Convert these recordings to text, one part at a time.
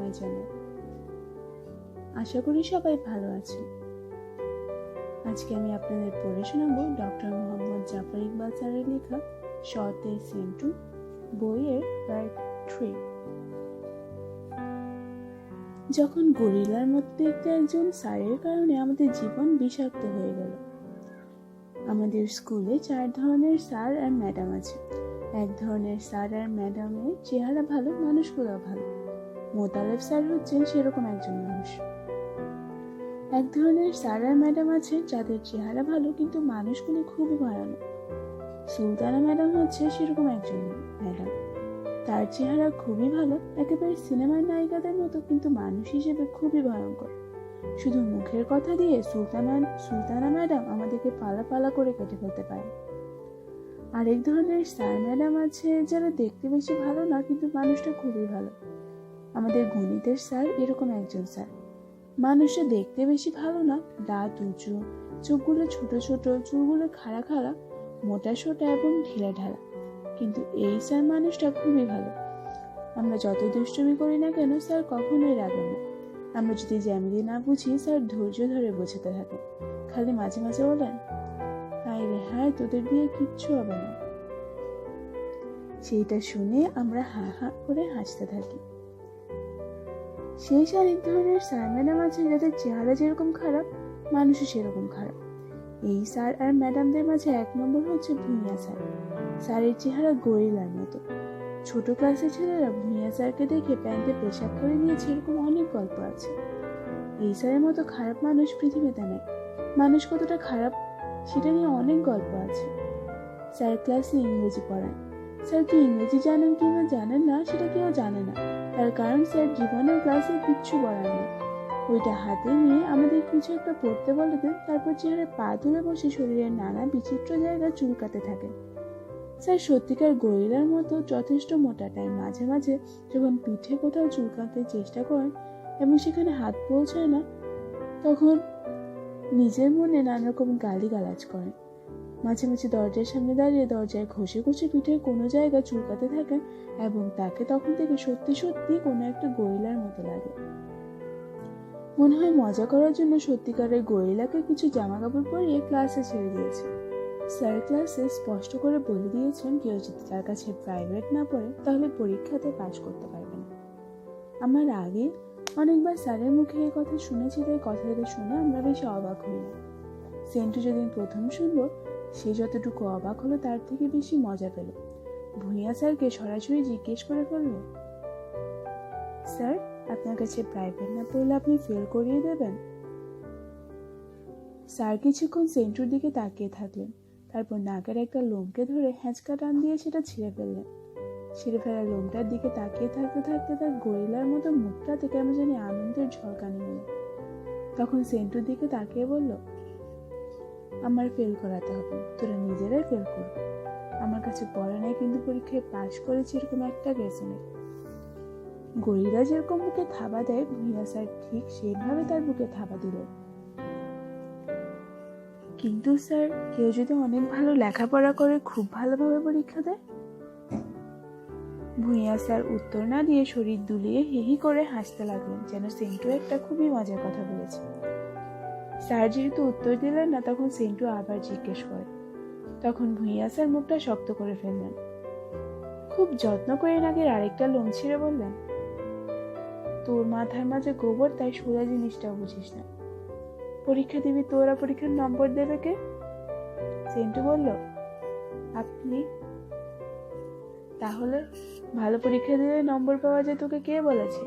শুভকামনা জানাই। আশা করি সবাই ভালো আছেন। আজকে আমি আপনাদের পড়ে শোনাবো ডক্টর মোহাম্মদ জাফর ইকবাল স্যারের লেখা শর্তে সেন্টু বইয়ের পার্ট 3। যখন গরিলার মতো দেখতে একজন স্যারের কারণে আমাদের জীবন বিষাক্ত হয়ে গেল। আমাদের স্কুলে 4 ধরনের স্যার আর ম্যাডাম আছে। এক ধরনের স্যার আর ম্যাডামের চেহারা ভালো, মানুষগুলো ভালো। মোতালেব স্যার হচ্ছেন সেরকম একজন মানুষ। এক ধরনের স্যার আর ম্যাডাম আছে যাদের চেহারা ভালো কিন্তু মানুষগুলো খুবই ভয়ানক। সুলতানা ম্যাডাম হচ্ছে সেরকম একজন ম্যাডাম। তার চেহারা খুবই ভালো, একেবারে সিনেমার নায়িকাদের মতো, কিন্তু মানুষ হিসেবে খুবই ভয়ঙ্কর। শুধু মুখের কথা দিয়ে সুলতানা ম্যাডাম আমাদেরকে পালা পালা করে কেটে ফেলতে পারে। আরেক ধরনের স্যার ম্যাডাম আছে যারা দেখতে বেশি ভালো না, কিন্তু মানুষটা খুবই ভালো। আমাদের গণিতের স্যার এরকম একজন স্যার। মানুষটা দেখতে বেশি ভালো না, দাঁত উঁচু, চোখগুলো ছোট ছোট, চুলগুলো খাড়া খাড়া, মোটা সোটা এবং ঢিলা ঢালা, কিন্তু এই স্যার মানুষটা খুবই ভালো। আমরা যত দুষ্টুমি করি না কেন স্যার কখনোই রাগেন না। আমরা যদি জ্যামিতি না বুঝি স্যার ধৈর্য ধরে বোঝাতে থাকেন। খালি মাঝে মাঝে বলেন, হায় রে হায়, তোদের দিয়ে কিচ্ছু হবে না। সেইটা শুনে আমরা হা হা করে হাসতে থাকি। সেই আরেক ধরনের স্যার ম্যাডাম আছে যাদের চেহারা যেরকম খারাপ, মানুষও সেরকম খারাপ। এই স্যার আর ম্যাডামদের মাঝে 1 নম্বর হচ্ছে ভূঁইয়া স্যার। স্যারের চেহারা গরিলার মতো। ছোট ক্লাসের ছেলেরা ভূঁইয়া স্যারকে দেখে প্যান্টে পেশাব করে নিয়েছে, এরকম অনেক গল্প আছে। এই স্যারের মতো খারাপ মানুষ পৃথিবীতে নেই। মানুষ কতটা খারাপ সেটা নিয়ে অনেক গল্প আছে। স্যার ক্লাসে ইংরেজি পড়ায়। স্যার কি ইংরেজি জানেন কিংবা জানেন না সেটা কেউ জানে না, তার কারণ স্যার জীবনের ক্লাসে কিচ্ছু পড়ার নেই। ওইটা হাতে নিয়ে আমাদের কিছু একটা পড়তে বলে দেন, তারপর চেহারায় পা তুলে বসে শরীরের নানা বিচিত্র জায়গা চুলকাতে থাকেন। স্যার সত্যিকার গরিলার মতো যথেষ্ট মোটা, তাই মাঝে মাঝে যখন পিঠে কোথাও চুলকাতে চেষ্টা করেন এবং সেখানে হাত পৌঁছায় না, তখন নিজের মনে নানা রকম গালিগালাজ করেন। মাঝে মাঝে দরজার সামনে দাঁড়িয়ে দরজায় ঘষে ঘষে পিঠের কোনো জায়গা চুলকাতে থাকেন এবং তাকে তখন থেকে সত্যি সত্যি কোনো একটা গরিলার মতো লাগে। মনে হয় মজা করার জন্য সত্যিকারের গরিলাকে কিছু জামা কাপড় পরিয়ে ক্লাসে ছেড়ে দিয়েছে। স্যার ক্লাসে স্পষ্ট করে বলে দিয়েছেন, কেউ যদি তার কাছে প্রাইভেট না পড়ে তাহলে পরীক্ষাতে পাশ করতে পারবে না। আমার আগে অনেকবার স্যারের মুখে এই কথা শুনেছি, তাই কথাটা শুনে আমরা বেশি অবাক হই না। সেন্টু যেদিন প্রথম শুনলো, সে যতটুকু অবাক হলো তার থেকে বেশি মজা পেল। ভূঁইয়া স্যারকে সরাসরি জিজ্ঞেস করে ফেলল, স্যার, আপনার কাছে প্রাইভেট না পড়লে আপনি ফেল করিয়ে দেবেন? স্যার কিছুক্ষণ সেন্টুর দিকে তাকিয়ে থাকলেন, তারপর নাকের একটা লোমকে ধরে হ্যাঁচকা টান দিয়ে সেটা ছিঁড়ে ফেললেন। ছিঁড়ে ফেলা লোমটার দিকে তাকিয়ে থাকতে থাকতে তার গরিলার মতো মুখটাতে কেমন জানি আনন্দের ঝলকানি হলো। তখন সেন্টুর দিকে তাকিয়ে বলল, আমার ফেল করাতে হবে, তোরা নিজেরাই ফেল করবি। আমার কাছে পড়া নেই কিন্তু পরীক্ষায় পাশ করেছি এরকম একটা কেস নেই। গরিলা যেরকম বুকে থাবা দেয়, ভূঁইয়া স্যার ঠিক সেইভাবে তার বুকে থাবা দিলেন। কিন্তু স্যার, কেউ যদি অনেক ভালো লেখাপড়া করে খুব ভালোভাবে পরীক্ষা দেয়? ভূঁইয়া স্যার উত্তর না দিয়ে শরীর দুলিয়ে হিহি করে হাসতে লাগলেন, যেন সেন্টু একটা খুবই মজার কথা বলেছে। স্যার যেহেতু উত্তর দিলেন না, তখন সেন্টু আবার জিজ্ঞেস করে। তখন ভূঁইয়া স্যার মুখটা শক্ত করে ফেললেন। খুব যত্ন করে নাকের আরেকটা লোম ছিঁড়ে বললেন, তোর মাথার মাঝে গোবর, তাই সোজা জিনিসটাও বুঝিস না। পরীক্ষা দিবি তোরা, পরীক্ষার নম্বর দেবে কে? সেন্টু বলল, আপনি। তাহলে ভালো পরীক্ষা দিলে নম্বর পাওয়া যায় তোকে কে বলেছে?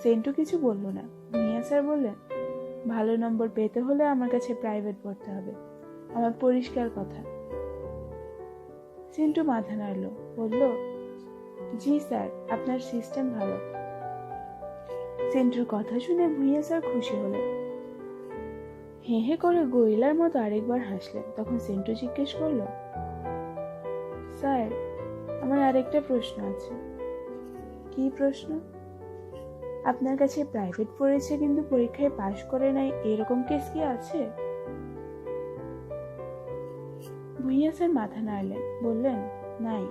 সেন্টু কিছু বলল না। ভূঁইয়া স্যার বললেন, ভালো নম্বর পেতে হলে আমার কাছে প্রাইভেট পড়তে হবে, আমার পরিষ্কার কথা। সেন্টু মাথা নাড়ল, বলল, জি স্যার, আপনার সিস্টেম ভালো। সেন্টুর কথা শুনে ভূঁইয়া স্যার খুশি হলেন। হে হে করে গরিলার মতো আরেকবার হাসলেন। তখন সেন্টু জিজ্ঞেস করল, স্যার, আমার আরেকটা প্রশ্ন আছে। কি প্রশ্ন? আপনার কাছে প্রাইভেট পড়েছে কিন্তু পরীক্ষায় পাশ করে নাই, এরকম কেস কি আছে? ভূঁইয়া স্যার মাথা নাড়লেন, বললেন, নাই।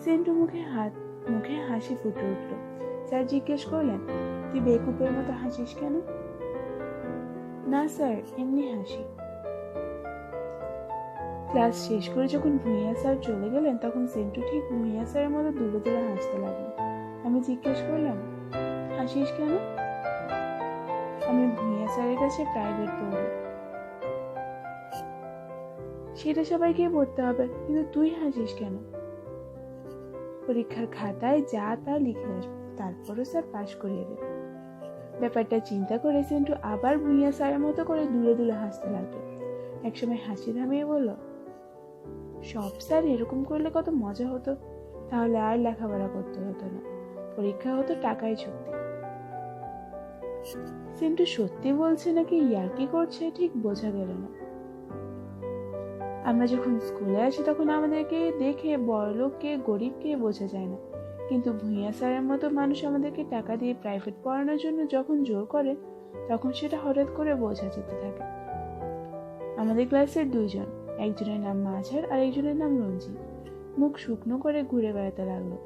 সেন্টু মুখে হাসি ফুটে উঠল। স্যার জিজ্ঞেস করলেন, তুই বেকুপের মতো হাসিস কেন? না স্যার, এমনি হাসি। ক্লাস শেষ করে যখন ভূঁইয়া স্যার চলে গেলেন তখন সেন্টু ঠিক ভূঁইয়া স্যারের মতো দূরে দূরে হাসতে লাগলো। আমি জিজ্ঞেস করলাম, হাসিস কেন? আমি ভূঁইয়া স্যারের কাছে প্রাইভেট পড়ব। সেটা সবাইকে পড়তে হবে, কিন্তু তুই হাসিস কেন? পরীক্ষার খাতায় যা তা লিখে আসবো, তারপরও স্যার পাশ করিয়ে দেবে। ব্যাপারটা চিন্তা করে সেন্টু আবার ভূঁইয়া স্যারের মতো করে দূরে দূরে হাসতে লাগলো। একসময় হাসি থামিয়ে বলল, সব স্যার এরকম করলে কত মজা হতো, তাহলে আর লেখাপড়া করতে হতো না, পরীক্ষা হতো টাকায় চুক্তি। সেন্টু সত্যি বলছে নাকি ইয়ার্কি করছে ঠিক বোঝা গেল না। আমরা যখন স্কুলে আসি তখন আমাদেরকে দেখে বড়লোক কে গরিব কে বোঝা যায় না, কিন্তু ভূঁইয়া স্যারের মতো মানুষ আমাদেরকে টাকা দিয়ে প্রাইভেট পড়ানোর জন্য যখন জোর করে তখন সেটা হঠাৎ করে বোঝা যেতে থাকে। আমাদের ক্লাসের দুইজন, একজনের নাম মাঝার আর একজনের নাম রঞ্জিত, মুখ শুকনো করে ঘুরে বেড়াতে লাগলো।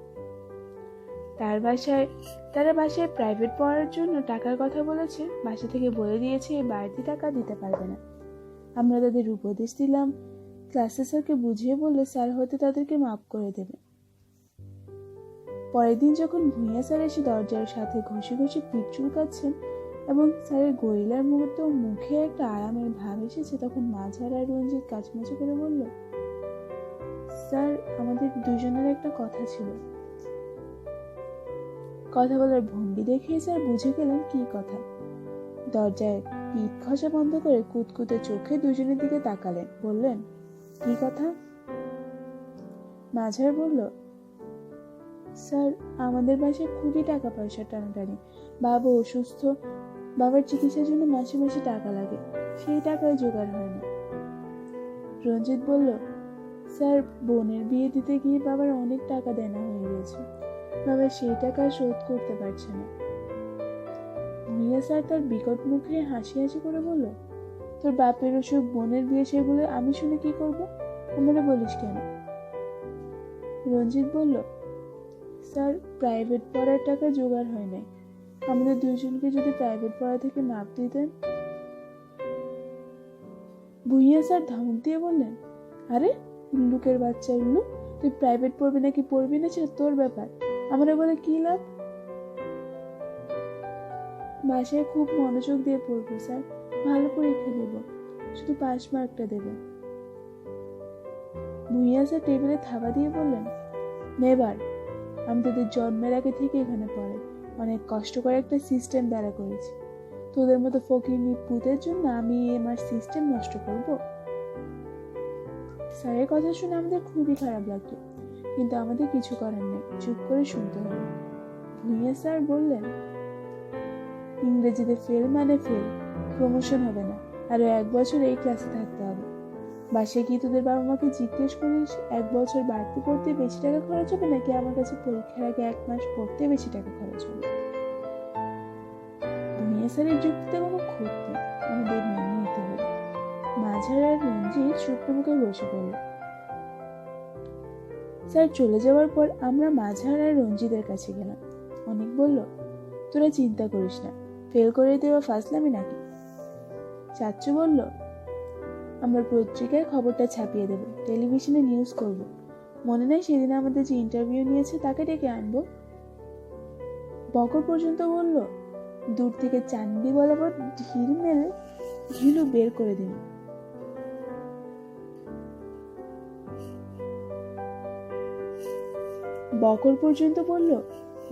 তারা বাসায় প্রাইভেট পড়ার জন্য টাকার কথা বলেছে, বাসা থেকে বলে দিয়েছে বাড়তি টাকা দিতে পারবে না। আমরা তাদের উপদেশ দিলাম, ক্লাসে স্যারকে বুঝিয়ে বললে স্যার হয়তো তাদেরকে মাফ করে দেবে। পরের দিন যখন ভূঁইয়া স্যার এসে দরজার সাথে ঘষে ঘষে পিঠ চুলকাচ্ছেন এবং স্যারের গরিলার মুখে একটা আরামের ভাব এসেছে, তখন মাঝার আর রঞ্জিত কাচমাচু করে বলল, স্যার আমাদের দুজনের একটা কথা ছিল। কথা বলার ভঙ্গি দেখিয়ে স্যার বুঝে গেলেন কি কথা। দরজায় পিঠ খসা বন্ধ করে কুতকুতে চোখে দুজনের দিকে তাকালেন, বললেন, কি কথা? মাঝার বলল, স্যার আমাদের বাসায় খুবই টাকা পয়সা টানাটানি, বাবা অসুস্থ, বাবার চিকিৎসার জন্য মাসে মাসে টাকা লাগে, সেই টাকায় জোগাড় হয় না। রঞ্জিত বলল, স্যার বোনের বিয়ে দিতে গিয়ে বাবার অনেক টাকা দেনা হয়ে গেছে, বাবা সেই টাকা শোধ করতে পারছে না। ভূঁইয়া স্যার তার বিকট মুখে হাসি হাসি করে বলল, তোর বাপের অসুখ, বোনের বিয়ে, সেগুলো আমি শুনে কি করব, আমরা বলিস কেন? রঞ্জিত বলল, স্যার প্রাইভেট পড়ার টাকা জোগাড় হয় নাই, আমাদের দুইজনকে যদি প্রাইভেট পড়া থেকে মাপ দিতেন। ভূঁইয়া স্যার ধমক দিয়ে বললেন, আরে উল্লুকের বাচ্চা উল্লু, তুই প্রাইভেট পড়বি নাকি পড়বি না সেটা তোর ব্যাপার, আমরা বলে কি লাভ? বাসায় খুব মনোযোগ দিয়ে পড়বো স্যার, ভালো পরীক্ষা দেব, শুধু পাস মার্কটা দেবেন। ভূঁইয়া স্যার টেবিলে থাবা দিয়ে বললেন, নেবার, আমি তোদের জন্মের আগে থেকে এখানে পড়ে অনেক কষ্ট করে একটা সিস্টেম দাঁড়া করেছি, তোদের মতো ফকিরনি পুতের জন্য আমি আমার সিস্টেম নষ্ট করব? স্যারের কথা শুনে আমাদের খুবই খারাপ লাগতো, কিন্তু আমাদের কিছু করার নেই, চুপ করে শুনতে হবে। ভূঁইয়া স্যার বললেন, ইংরেজিতে ফেল মানে ফেল, প্রমোশন হবে না, আরো 1 বছর এই ক্লাসে থাকতে হবে। বাসায় কি তোদের বাবা মাকে জিজ্ঞেস করিস 1 বছর বাড়তি পড়তে বেশি টাকা খরচ হবে নাকি আমার কাছে পরীক্ষার আগে 1 মাস পড়তে বেশি টাকা খরচ হবে? ভূঁইয়া স্যারের যুক্তিতে কোনো খুঁত নেই, আমাদের মেনে নিতে হবে। মাঝার আর রঞ্জিত শুকনো মুখে বসে পড়ল। স্যার চলে যাওয়ার পর আমরা মাঝার আর রঞ্জিতের কাছে গেলাম। অনেক বলল, তোরা চিন্তা করিস না, ফেল করে দেওয়া ফাজলামি নাকি? চাচ্চু বলল, আমরা পত্রিকায় খবরটা ছাপিয়ে দেব, টেলিভিশনে নিউজ করব, মনে নাই সেদিন আমাদের যে ইন্টারভিউ নিয়েছে তাকে ডেকে আনবো। বকর পর্যন্ত বলল, দূর থেকে চান্দি বরাবর ঢিল মেরে ঘিলু বের করে দিন। বকর পর্যন্ত বলল,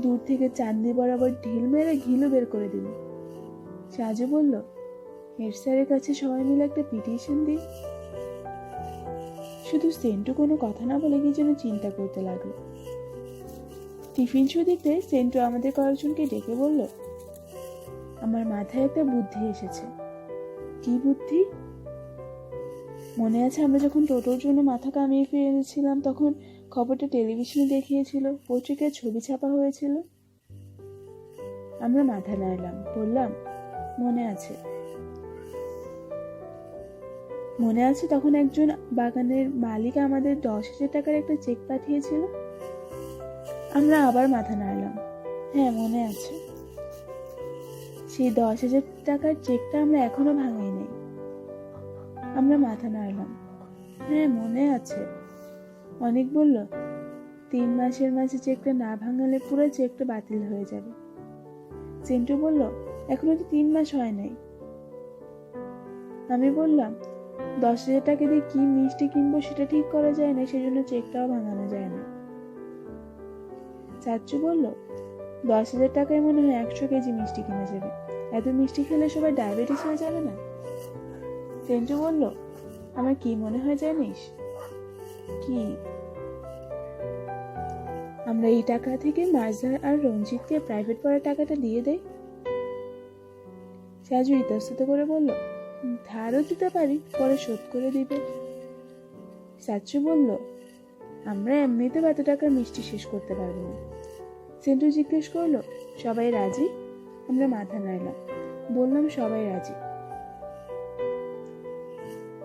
দূর থেকে চান্দি বরাবর ঢিল মেরে ঘিলু বের করে দিন। সাজু বলল, হেড স্যারের কাছে সবাই মিলে একটা পিটিশন দিন। শুধু সেন্টু কোনো কথা না বলে কি যেন চিন্তা করতে লাগলো। টিফিন ছুটিতে সেন্টু আমাদের কয়েকজনকে ডেকে বলল, আমার মাথায় একটা বুদ্ধি এসেছে। কি বুদ্ধি? মনে আছে আমরা যখন টোটোর জন্য মাথা কামিয়ে ফিরেছিলাম তখন খবরটা টেলিভিশনে দেখিয়েছিল, পত্রিকায় ছবি ছাপা হয়েছিল? আমরা মাথা নাড়লাম, বললাম, মনে আছে। মনে আছে তখন একজন বাগানের মালিক আমাদের 10,000 টাকার একটা চেক পাঠিয়েছিল? আমরা আবার মাথা নাড়লাম। হ্যাঁ, মনে আছে। সেই 10,000 টাকার চেকটা আমরা এখনো ভাঙাই নাই। আমরা মাথা নাড়লাম। হ্যাঁ, মনে আছে। অনেক বলল, 3 মাসের মাঝে চেকটা না ভাঙালে পুরো চেকটা বাতিল হয়ে যাবে। চিন্টু বলল, এখনো তো 3 মাস হয় নাই। আমি বললাম, 10,000 টাকা দিয়ে কি মিষ্টি কিনবো সেটা ঠিক করা যায় না, সেজন্য চেকটাও ভাঙানো যায় না। চাচ্চু বলল, 10,000 টাকায় মনে হয় 100 কেজি মিষ্টি কিনা যাবে। এত মিষ্টি খেলে সবাই ডায়াবেটিস হয়ে যাবে না? চিন্টু বলল, আমার কি মনে হয় জানিস? কি? আমরা এই টাকা থেকে মাঝদার আর রঞ্জিতকে প্রাইভেট পড়ার টাকাটা দিয়ে দেই। সাজু ইতস্তত করে বলল, ধারও দিতে পারি, পরে শোধ করে দিবে। চাচ্চু বলল, আমরা এমনিতে এত টাকার মিষ্টি শেষ করতে পারবো না। সেন্টু জিজ্ঞেস করলো, সবাই রাজি? আমরা মাথা নাড়লাম, বললাম সবাই রাজি।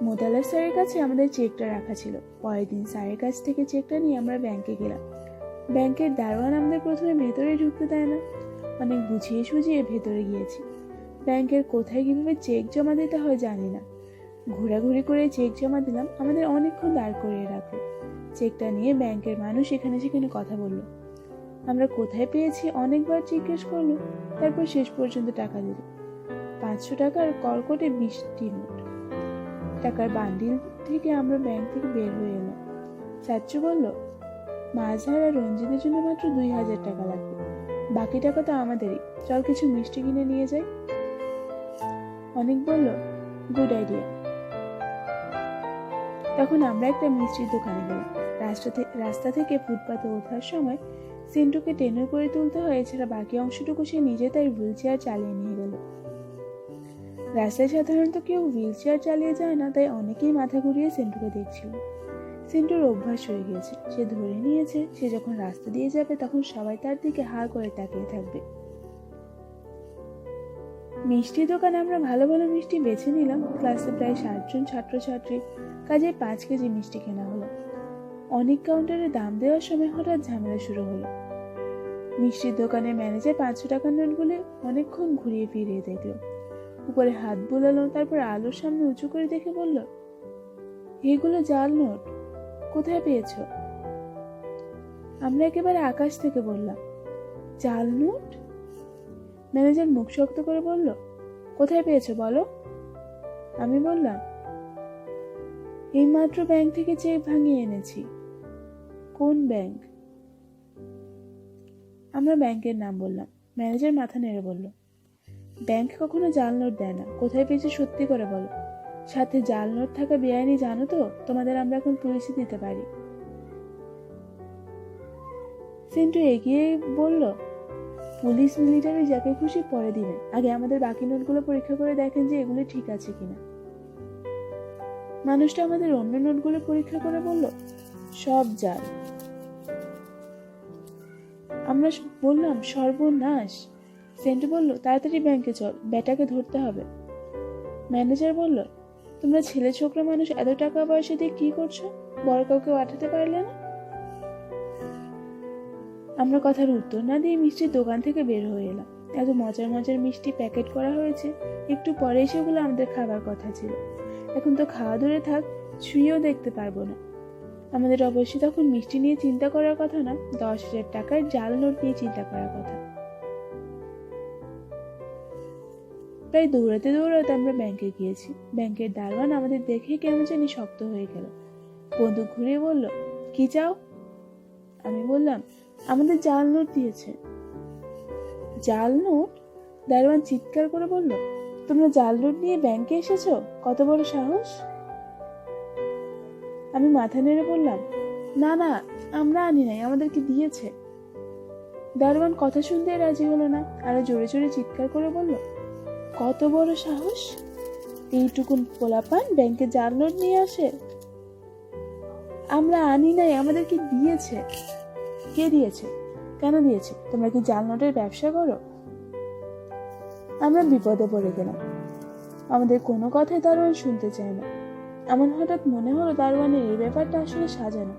মোতালার স্যারের কাছে আমাদের চেকটা রাখা ছিল। পরের দিন স্যারের কাছ থেকে চেকটা নিয়ে আমরা ব্যাংকে গেলাম। ব্যাংকের দারোয়ান আমাদের প্রথমে ভেতরে ঢুকতে দেয় না। অনেক বুঝিয়ে সুঝিয়ে ভেতরে গিয়েছি। ব্যাংকের কোথায় কিভাবে চেক জমা দিতে হয় জানি না। ঘোরাঘুরি করে চেক জমা দিলাম। আমাদের অনেকক্ষণ দাঁড় করিয়ে রাখলো। চেকটা নিয়ে ব্যাংকের মানুষ এখানে সেখানে কথা বলল। আমরা কোথায় পেয়েছি অনেকবার জিজ্ঞেস করলো। তারপর শেষ পর্যন্ত টাকা দিল। 500 টাকার কড়কড়ে 20টি নোট। টাকার বান্ডিল থেকে আমরা ব্যাংক থেকে বের হয়ে এলাম। চাচ্চু বলল, মাঝহার আর রঞ্জিতের জন্য মাত্র 2,000 টাকা লাগবে। বাকি টাকা তো আমাদেরই। চল কিছু মিষ্টি কিনে নিয়ে যাই। অনেক বলল, গুড আইডিয়া। তখন আমরা একটা মিষ্টির দোকানে গেলাম। রাস্তা থেকে ফুটপাতে ওঠার সময় সিন্টুকে টেনে করে তুলতে হয়, এছাড়া বাকি অংশটুকু সে নিজে তার হুইল চেয়ার চালিয়ে নিয়ে গেল। রাস্তায় সাধারণত কেউ হুইল চেয়ার চালিয়ে যায় না, তাই অনেকেই মাথা ঘুরিয়ে সিন্টুকে দেখছিল। সিন্টুর অভ্যাস হয়ে গেছে। সে ধরে নিয়েছে সে যখন রাস্তা দিয়ে যাবে তখন সবাই তার দিকে হা করে তাকিয়ে থাকবে। মিষ্টি দোকানে আমরা ভালো ভালো মিষ্টি বেছে নিলাম। ক্লাসে প্রায় 60 জন ছাত্রছাত্রী, কাজে 5 কেজি মিষ্টি কেনা হলো। অনেক কাউন্টারে দাম দেওয়ার সময় হঠাৎ ঝামেলা শুরু হলো। মিষ্টির দোকানের ম্যানেজার 500 টাকার নোটগুলি অনেকক্ষণ ঘুরিয়ে ফিরিয়ে দেখলো, উপরে হাত বুলালো, তারপর আলোর সামনে উঁচু করে দেখে বলল, এগুলো জাল নোট, কোথায় পেয়েছো? আমরা একেবারে আকাশ থেকে বললাম, জাল নোট? ম্যানেজার মুখ শক্ত করে বলল, কোথায় পেয়েছো বলো? আমি বললাম, এইমাত্র ব্যাংক থেকে চেক ভাঙিয়ে এনেছি। কোন ব্যাংক? আমরা ব্যাংকের নাম বললাম। ম্যানেজার মাথা নেড়ে বলল, ব্যাংক কখনো জাল নোট দেয় না। কোথায় পেয়েছো সত্যি করে বলো। সাথে জাল নোট থাকা বেআইনি জানো তো? তোমাদের আমরা এখন পুলিশে দিতে পারি। সিন্টু এগিয়ে বলল, পুলিশ মিলিটারি যাকে খুশি পরে দিবেন, আগে আমাদের বাকি নোটগুলো পরীক্ষা করে দেখেন যে এগুলো ঠিক আছে কিনা। মানুষটা আমাদের অন্য নোটগুলো পরীক্ষা করে বলল, সব জাল। আমরা বললাম, সর্বনাশ। সেন্টু বলল, তাড়াতাড়ি ব্যাংকে চল, বেটাকে ধরতে হবে। ম্যানেজার বলল, তোমরা ছেলে ছোকরা মানুষ এত টাকা পয়সা দিয়ে কি করছো? বড় কাউকে পাঠাতে পারলে না? আমরা কথার উত্তর না দিয়ে মিষ্টির দোকান থেকে বের হয়ে এলাম। এত মজার মজার মিষ্টি প্যাকেট করা হয়েছে, একটু পরে সেগুলো আমাদের খাবার কথা ছিল। এখন তো খাওয়া দূরে থাক, ছুঁয়েও দেখতে পারবো না। আমাদের অবশ্যই তখন মিষ্টি নিয়ে চিন্তা করার কথা না, 10,000 টাকার জাল নোট নিয়ে চিন্তা করার কথা। প্রায় দৌড়াতে দৌড়াতে আমরা ব্যাংকে গিয়েছি। ব্যাংকের দারোয়ান আমাদের দেখে কেমন জানি শক্ত হয়ে গেল। বন্দুক ঘুরিয়ে বলল, কি চাও? আমি বললাম, আমাদের জাল নোট দিয়েছে। জাল নোট? দারোয়ান চিৎকার করে বলল, তোমরা জাল নোট নিয়ে ব্যাংকে এসেছো? কত বড় সাহস! আমি মাথা নেড়ে বললাম, না না, আমরা আনি নাই, আমাদেরকে দিয়েছে। দারোয়ান কথা শুনতে রাজি হলো না, আরো জোরে জোরে চিৎকার করে বলল, কত বড় সাহস! এইটুকুন পোলাপান ব্যাংকে জাল নোট নিয়ে আসে? আমরা আনি নাই, আমাদেরকে দিয়েছে। কে দিয়েছে? কেন দিয়েছে? তোমরা কি জাল নোটের ব্যবসা করো? আমরা বিপদে পড়ে গেলাম। আমাদের কোনো কথাই দারোয়ান শুনতে চায় না। আমার হঠাৎ মনে হলো দারোয়ানের এই ব্যাপারটা আসলে সাজানো।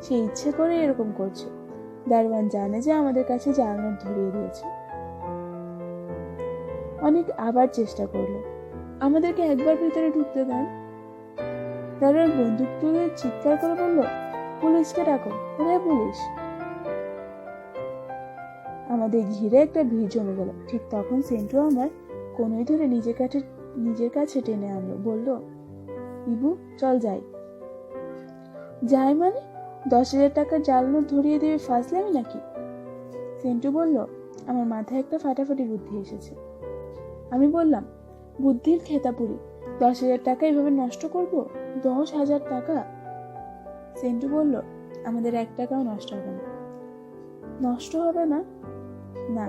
সে ইচ্ছে করে এরকম করছে। দারোয়ান জানে যে আমাদের কাছে জাল নোট ধরিয়ে দিয়েছে। অনেক আবার চেষ্টা করলো, আমাদেরকে একবার ভিতরে ঢুকতে দেন। দারোয়ান বন্দুক তুলে চিৎকার করে বলল, পুলিশকে ডাকো। কোথায় পুলিশ? আমাদের ঘিরে একটা ভিড় জমে গেল। ঠিক তখন সেন্টু আমার কোনোই ধরে নিজের কাছে টেনে আনলো, বলল, ইবু চল যাই। যাই মানে? 10,000 টাকার জাল নোট ধরিয়ে দেবে ফাজলামি নাকি? সেন্টু বলল, আমার মাথায় একটা ফাটাফাটি বুদ্ধি এসেছে। আমি বললাম, বুদ্ধির খেতাপুরি, 10,000 টাকা এভাবে নষ্ট করব? 10,000 টাকা? সেন্টু বলল, আমাদের 1 টাকাও নষ্ট হবে না। নষ্ট হবে না? না,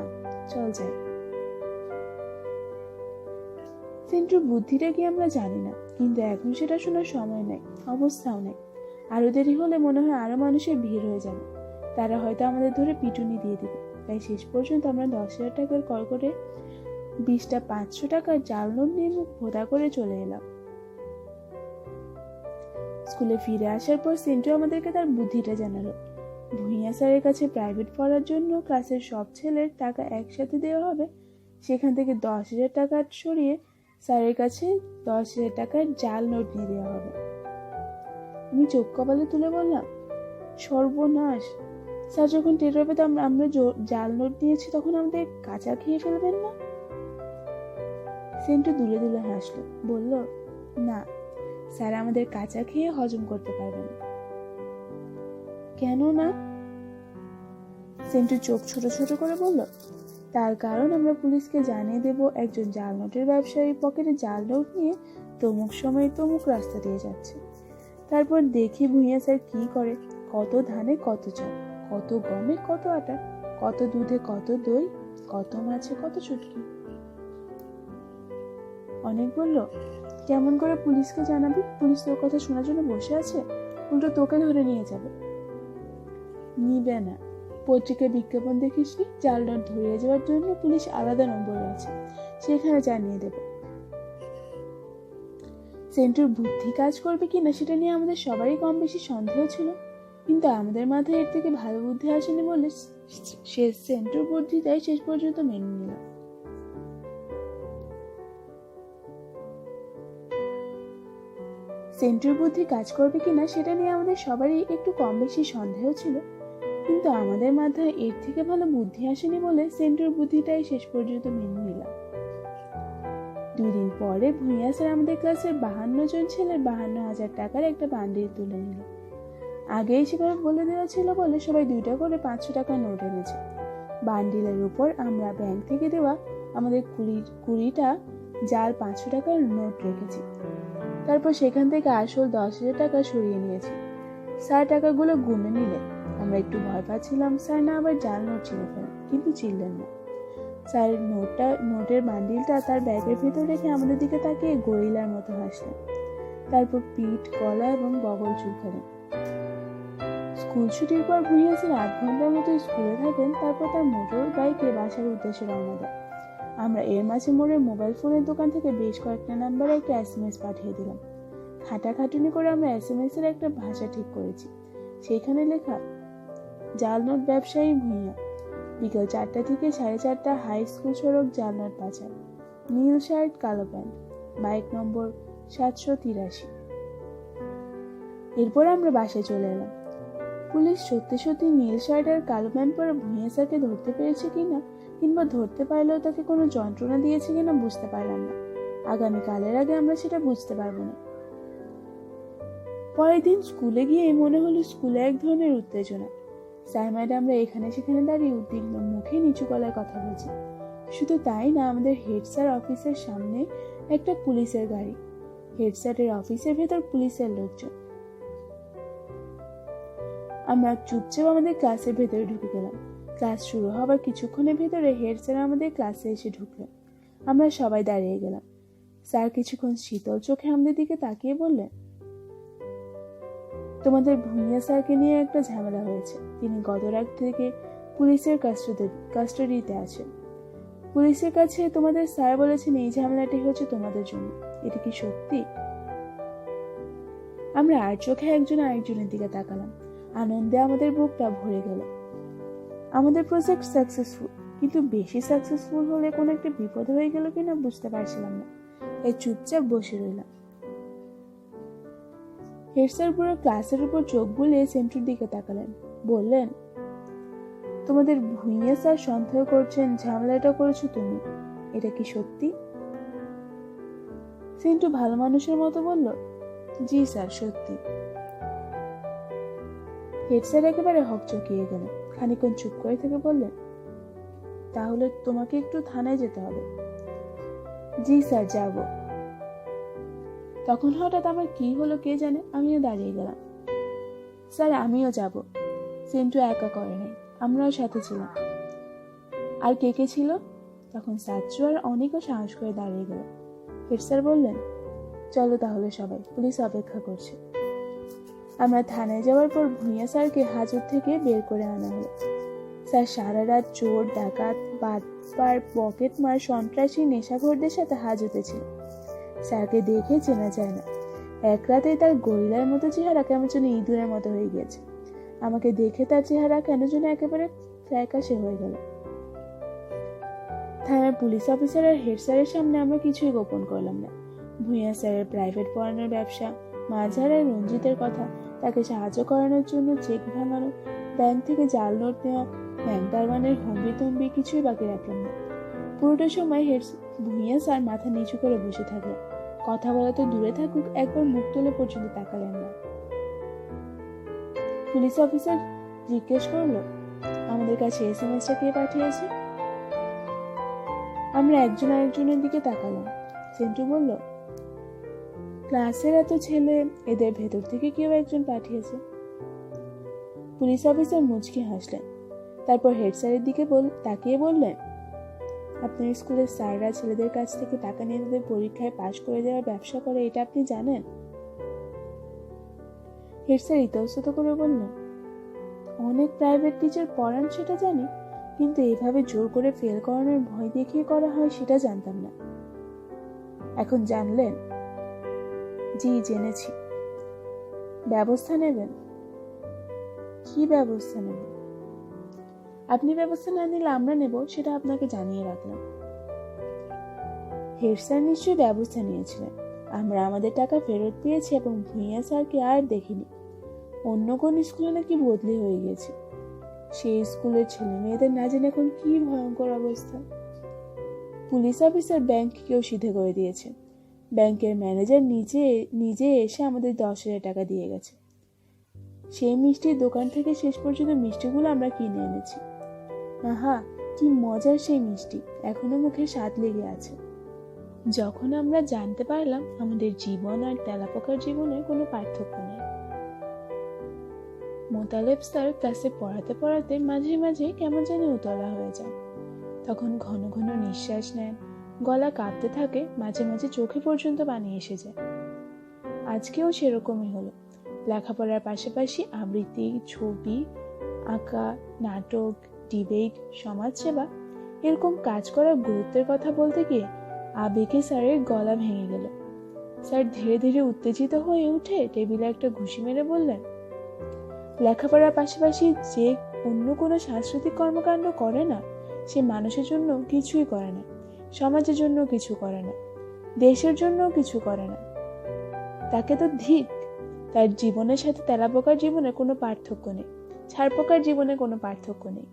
চল যাই। সেন্টুর বুদ্ধিটা কি আমরা জানি না, কিন্তু এখন সেটা শোনার সময় নেই, অবস্থাও নেই। আরো দেরি হলে মনে হয় আরো মানুষের ভিড় হয়ে যাবে, তারা হয়তো আমাদের ধরে পিটুনি দিয়ে দিবে। তাই শেষ পর্যন্ত আমরা 10,000 টাকার করে 20টা 500 টাকার জাল নোট নিয়ে মুখ ভোঁতা করে চলে এলাম। স্কুলে ফিরে আসার পর সেন্টু আমাদেরকে তার বুদ্ধিটা জানালো। ভুঁইয়া স্যারের কাছে প্রাইভেট পড়ার জন্য ক্লাসের সব ছেলের টাকা একসাথে দেওয়া হবে, সেখান থেকে 10,000 টাকা সরিয়ে স্যারের কাছে 10,000 টাকার জাল নোট নিয়ে দেওয়া হবে। আমি চোখ কপালে তুলে বললাম, সর্বনাশ! স্যার যখন টের পাবে আমরা জাল নোট নিয়েছি, তখন আমাদের কাঁচা খেয়ে ফেলবেন না? সেন্টু দুলে দুলে হাসলো, বলল, না, স্যার আমাদের কাঁচা খেয়ে হজম করতে পারবেন। কেন না? সেন্টু চোখ ছোট ছোট করে বলল, তার কারণ আমরা পুলিশকে জানিয়ে দেব একজন জাল নোটের ব্যবসায়ী পকেটে জাল নোট নিয়ে তমুক সময় তমুক রাস্তা দিয়ে যাচ্ছে। তারপর দেখি ভুঁইয়া স্যার কি করে। কত ধানে কত চাল, কত গমে কত আটা, কত দুধে কত দই, কত মাছে কত চুটকি। অনেক বলল, কেমন করে পুলিশকে জানাবি? পুলিশ তোর কথা শোনার জন্য বসে আছে, উল্টো তোকে ধরে নিয়ে যাবে। নিবে না। পত্রিকায় বিজ্ঞাপন দেখিসনি? জাল নোট ধরিয়ে যাওয়ার জন্য পুলিশ আলাদা নম্বর আছে, সেখানে জানিয়ে দেবে। সেন্টুর বুদ্ধি কাজ করবে কিনা সেটা নিয়ে আমাদের সবারই কম বেশি সন্দেহ ছিল, কিন্তু আমাদের মাথায় এর থেকে ভালো বুদ্ধি আসেনি বলে সেন্টুর বুদ্ধিটাই শেষ পর্যন্ত মেনে নিলাম। সেন্টুর বুদ্ধি কাজ করবে কিনা সেটা নিয়ে আমাদের সবারই একটু কম বেশি সন্দেহ ছিল, কিন্তু আমাদের মাথায় এর থেকে ভালো বুদ্ধি আসেনি বলে সেন্টুর বুদ্ধিটাই শেষ পর্যন্ত মেনে নিলাম। 2 দিন পরে ভুঁইয়া স্যার আমাদের ক্লাসের 52 জন ছেলের 52,000 টাকার একটা বান্ডিল তুলে নিল। আগেই সেভাবে বলে দেওয়া ছিল বলে সবাই 2টা করে 500 টাকার নোট এনেছে। বান্ডিলের উপর আমরা ব্যাংক থেকে দেওয়া আমাদের 20টা জাল 500 টাকার নোট রেখেছি। তারপর সেখান থেকে আসল 10,000 টাকা সরিয়ে নিয়েছি। স্যার টাকাগুলো গুনে নিলে আমরা একটু ভয় পাচ্ছিলাম স্যার না আবার জাল নোট চিনে ফেলেন, কিন্তু চিনলেন না। স্যার নোটের বান্ডিলটা তার ব্যাগের ভেতর রেখে আমাদের দিকে তাকিয়ে গরিলার মতো হাসলেন। তারপর পিঠ, গলা এবং বগল চুলকালেন। স্কুল ছুটির পর ভুঁইয়া স্যার 8 ঘন্টার মতো স্কুলে থাকেন, তারপর তার মোটর বাইকে বাসার উদ্দেশ্যে রওনা দেয়। আমরা এর মাঝে মোড়ে মোবাইল ফোনের দোকান থেকে বেশ কয়েকটা নাম্বারে একটা SMS পাঠিয়ে দিলাম। খাটাখাটুনি করে আমরা SMS এর একটা ভাষা ঠিক করেছি। সেইখানে লেখা, জাল নোট ব্যবসায়ী ভুঁইয়া, বিকাল 4টা থেকে 4:30 হাই স্কুল সড়ক, জাল নোট পাচার, নীল শার্ট কালো প্যান্ট, বাইক নম্বর 783। এরপর আমরা বাসায় চলে এলাম। পুলিশ সত্যি সত্যি নীল শার্ট আর কালো প্যান্ট পরে ভুঁইয়া স্যারকে ধরতে পেরেছে কিনা, কিংবা ধরতে পারলেও তাকে কোনো যন্ত্রণা দিয়েছে কিনা বুঝতে পারলাম না। আগামীকালের আগে আমরা সেটা বুঝতে পারবো না। পরের দিন স্কুলে গিয়ে মনে হলো স্কুলে এক ধরনের উত্তেজনা। স্যার ম্যাডামরা এখানে সেখানে দাঁড়িয়ে উদ্বিগ্ন মুখে নিচু গলায় কথা বলছে। শুধু তাই না, আমাদের হেড স্যার অফিসের সামনে একটা পুলিশের গাড়ি, হেড স্যারের অফিসের ভেতর পুলিশের লোকজন। আমরা চুপচাপ আমাদের ক্লাসের ভেতরে ঢুকে গেলাম। ক্লাস শুরু হবার কিছুক্ষণের ভেতরে হেড স্যার আমাদের ক্লাসে এসে ঢুকলেন। আমরা সবাই দাঁড়িয়ে গেলাম। স্যার কিছুক্ষণ শীতল চোখে আমাদের দিকে তাকিয়ে বললেন, তোমাদের ভুঁইয়া স্যারকে নিয়ে একটা ঝামেলা হয়েছে। তিনি গত রাত থেকে পুলিশের কাস্টাডিতে আছেন। পুলিশের কাছে তোমাদের স্যার বলেছেন এই ঝামেলাটি হচ্ছে তোমাদের জন্য। এটা কি সত্যি? আমরা আর চোখে একজন আরেকজনের দিকে তাকালাম। আনন্দে আমাদের বুকটা ভরে গেল। আমাদের প্রজেক্ট সাকসেসফুল, কিন্তু বেশি সাকসেসফুল হলে কোনো একটা বিপদ হয়ে গেল কিনা বুঝতে পারছিলাম না। এই চুপচাপ বসে রইলাম। হেড স্যার পুরো ক্লাসের উপর চোখ বুলিয়ে সেন্টুর দিকে তাকালেন, বললেন, তোমাদের ভুঁইয়া স্যার সন্দেহ করছেন ঝামেলাটা করেছো তুমি, এটা কি সত্যি? সেন্টু ভালো মানুষের মতো বলল, জি স্যার, সত্যি। হেড স্যার একেবারে হকচকিয়ে গেলেন। খানিকক্ষণ চুপ করে থেকে বললেন, তাহলে তোমাকে একটু থানায় যেতে হবে। জি স্যার, যাব। তখন হঠাৎ আমার কি হলো কে জানে, আমিও দাঁড়িয়ে গেলাম। স্যার, আমিও যাব। সেন্টু একা করে নাই, আমরাও সাথে ছিলাম। আর কে কে ছিল? তখন সাচ্চু আর অনেকও সাহস করে দাঁড়িয়ে গেল। হেড স্যার বললেন, চলো তাহলে সবাই, পুলিশ অপেক্ষা করছে। আমরা থানায় যাওয়ার পর ভুঁইয়া স্যারকে হাজত থেকে বের করে আনা হলো। স্যার সারা রাত চোর, ডাকাত, বাটপার, পকেটমার, সন্ত্রাসী, নেশাখোরদের সাথে হাজতে ছিল। স্যারকে দেখে চেনা যায় না। এক রাতে তার গরিলার মতো চেহারা কেমন যেন ইঁদুরের মতো হয়ে গেছে। আমাকে দেখে তার চেহারা কেন যেন একেবারে ফ্যাকাশে হয়ে গেল। থানার পুলিশ অফিসার আর হেড স্যারের সামনে আমরা কিছুই গোপন করলাম না। ভুঁইয়া স্যারের প্রাইভেট পড়ানোর ব্যবসা, মাঝার আর রঞ্জিতের কথা, তাকে সাহায্য করানোর জন্য চেক ভাঙানো, ব্যাংক থেকে জাল নোট নেওয়া, ব্যাংক দারোয়ানের হম্বি কিছুই বাকি রাখলাম না। পুরোটা সময় ভুঁইয়া স্যার মাথা নিচু করে বসে থাকলেন। কথা বলা তো দূরে থাকুক, একবার মুখ তুলে পর্যন্ত তাকালেন না। পুলিশ অফিসার জিজ্ঞেস করলো, আমাদের কাছে এসএমএসটা কে পাঠিয়েছে? আমরা একজন আরেকজনের দিকে তাকালাম। সেন্টু বলল, ক্লাসের এত ছেলে, এদের ভেতর থেকে কেউ একজন পাঠিয়েছে। পুলিশ অফিসার মুচকি হাসলেন। তারপর হেড স্যারের দিকে তাকিয়ে বললেন, আপনার স্কুলের স্যাররা ছেলেদের কাছ থেকে টাকা নিয়ে তাদের পরীক্ষায় পাশ করে দেওয়ার ব্যবসা করে, এটা আপনি জানেন? হেড স্যার ইতস্তত করে বললেন, অনেক প্রাইভেট টিচার পড়ান সেটা জানি, কিন্তু এভাবে জোর করে ফেল করানোর ভয় দেখিয়ে করা হয় সেটা জানতাম না। এখন জানলেন? জি, জেনেছি। ব্যবস্থা নেবেন? কি ব্যবস্থা নেবেন? আপনি ব্যবস্থা না নিলে আমরা নেব, সেটা আপনাকে জানিয়ে রাখলাম। হেড স্যার নিশ্চয়ই ব্যবস্থা নিয়েছিলেন। আমরা আমাদের টাকা ফেরত পেয়েছি এবং ভুঁইয়া স্যারকে আর দেখিনি। অন্য কোন স্কুলে নাকি বদলি হয়ে গেছে। সেই স্কুলের ছেলে মেয়েদের না জেনে এখন কি ভয়ঙ্কর অবস্থা। পুলিশ অফিসার ব্যাংককেও সিধে করে দিয়েছে। ব্যাংকের ম্যানেজার নিজে এসে আমাদের 10,000 টাকা দিয়ে গেছে। সেই মিষ্টির দোকান থেকে শেষ পর্যন্ত মিষ্টিগুলো আমরা কিনে এনেছি। আহা, কি মজার সেই মিষ্টি, এখনো মুখে স্বাদ লেগে আছে। যখন আমরা জানতে পারলাম আমাদের জীবন আর তেলাপোকার জীবনের কোনো পার্থক্য নেই। মোতালেব স্যার ক্লাসে পড়াতে মাঝে মাঝে কেমন জানি উতলা হয়ে যায়। তখন ঘন ঘন নিঃশ্বাস নেন, গলা কাঁপতে থাকে, মাঝে মাঝে চোখে পর্যন্ত পানি এসে যায়। আজকেও সেরকমই হলো। লেখাপড়ার পাশাপাশি আবৃত্তি, ছবি আঁকা, নাটক, ডিবেট, সমাজসেবা, এরকম কাজ করার গুরুত্বের কথা বলতে গিয়ে আবেগে স্যারের গলা ভেঙে গেল। স্যার ধীরে ধীরে উত্তেজিত হয়ে উঠে টেবিলে একটা ঘুষি মেরে বললেন, লেখাপড়ার পাশাপাশি যে অন্য কোনো সাংস্কৃতিক কর্মকাণ্ড করে না, সে মানুষের জন্য কিছুই করে না, সমাজের জন্য কিছু করে না, দেশের জন্য কিছু করে না। তাকে তো ধিক। তার জীবনের সাথে তেলাপোকার জীবনে কোনো পার্থক্য নেই, ছারপোকার জীবনে কোনো পার্থক্য নেই।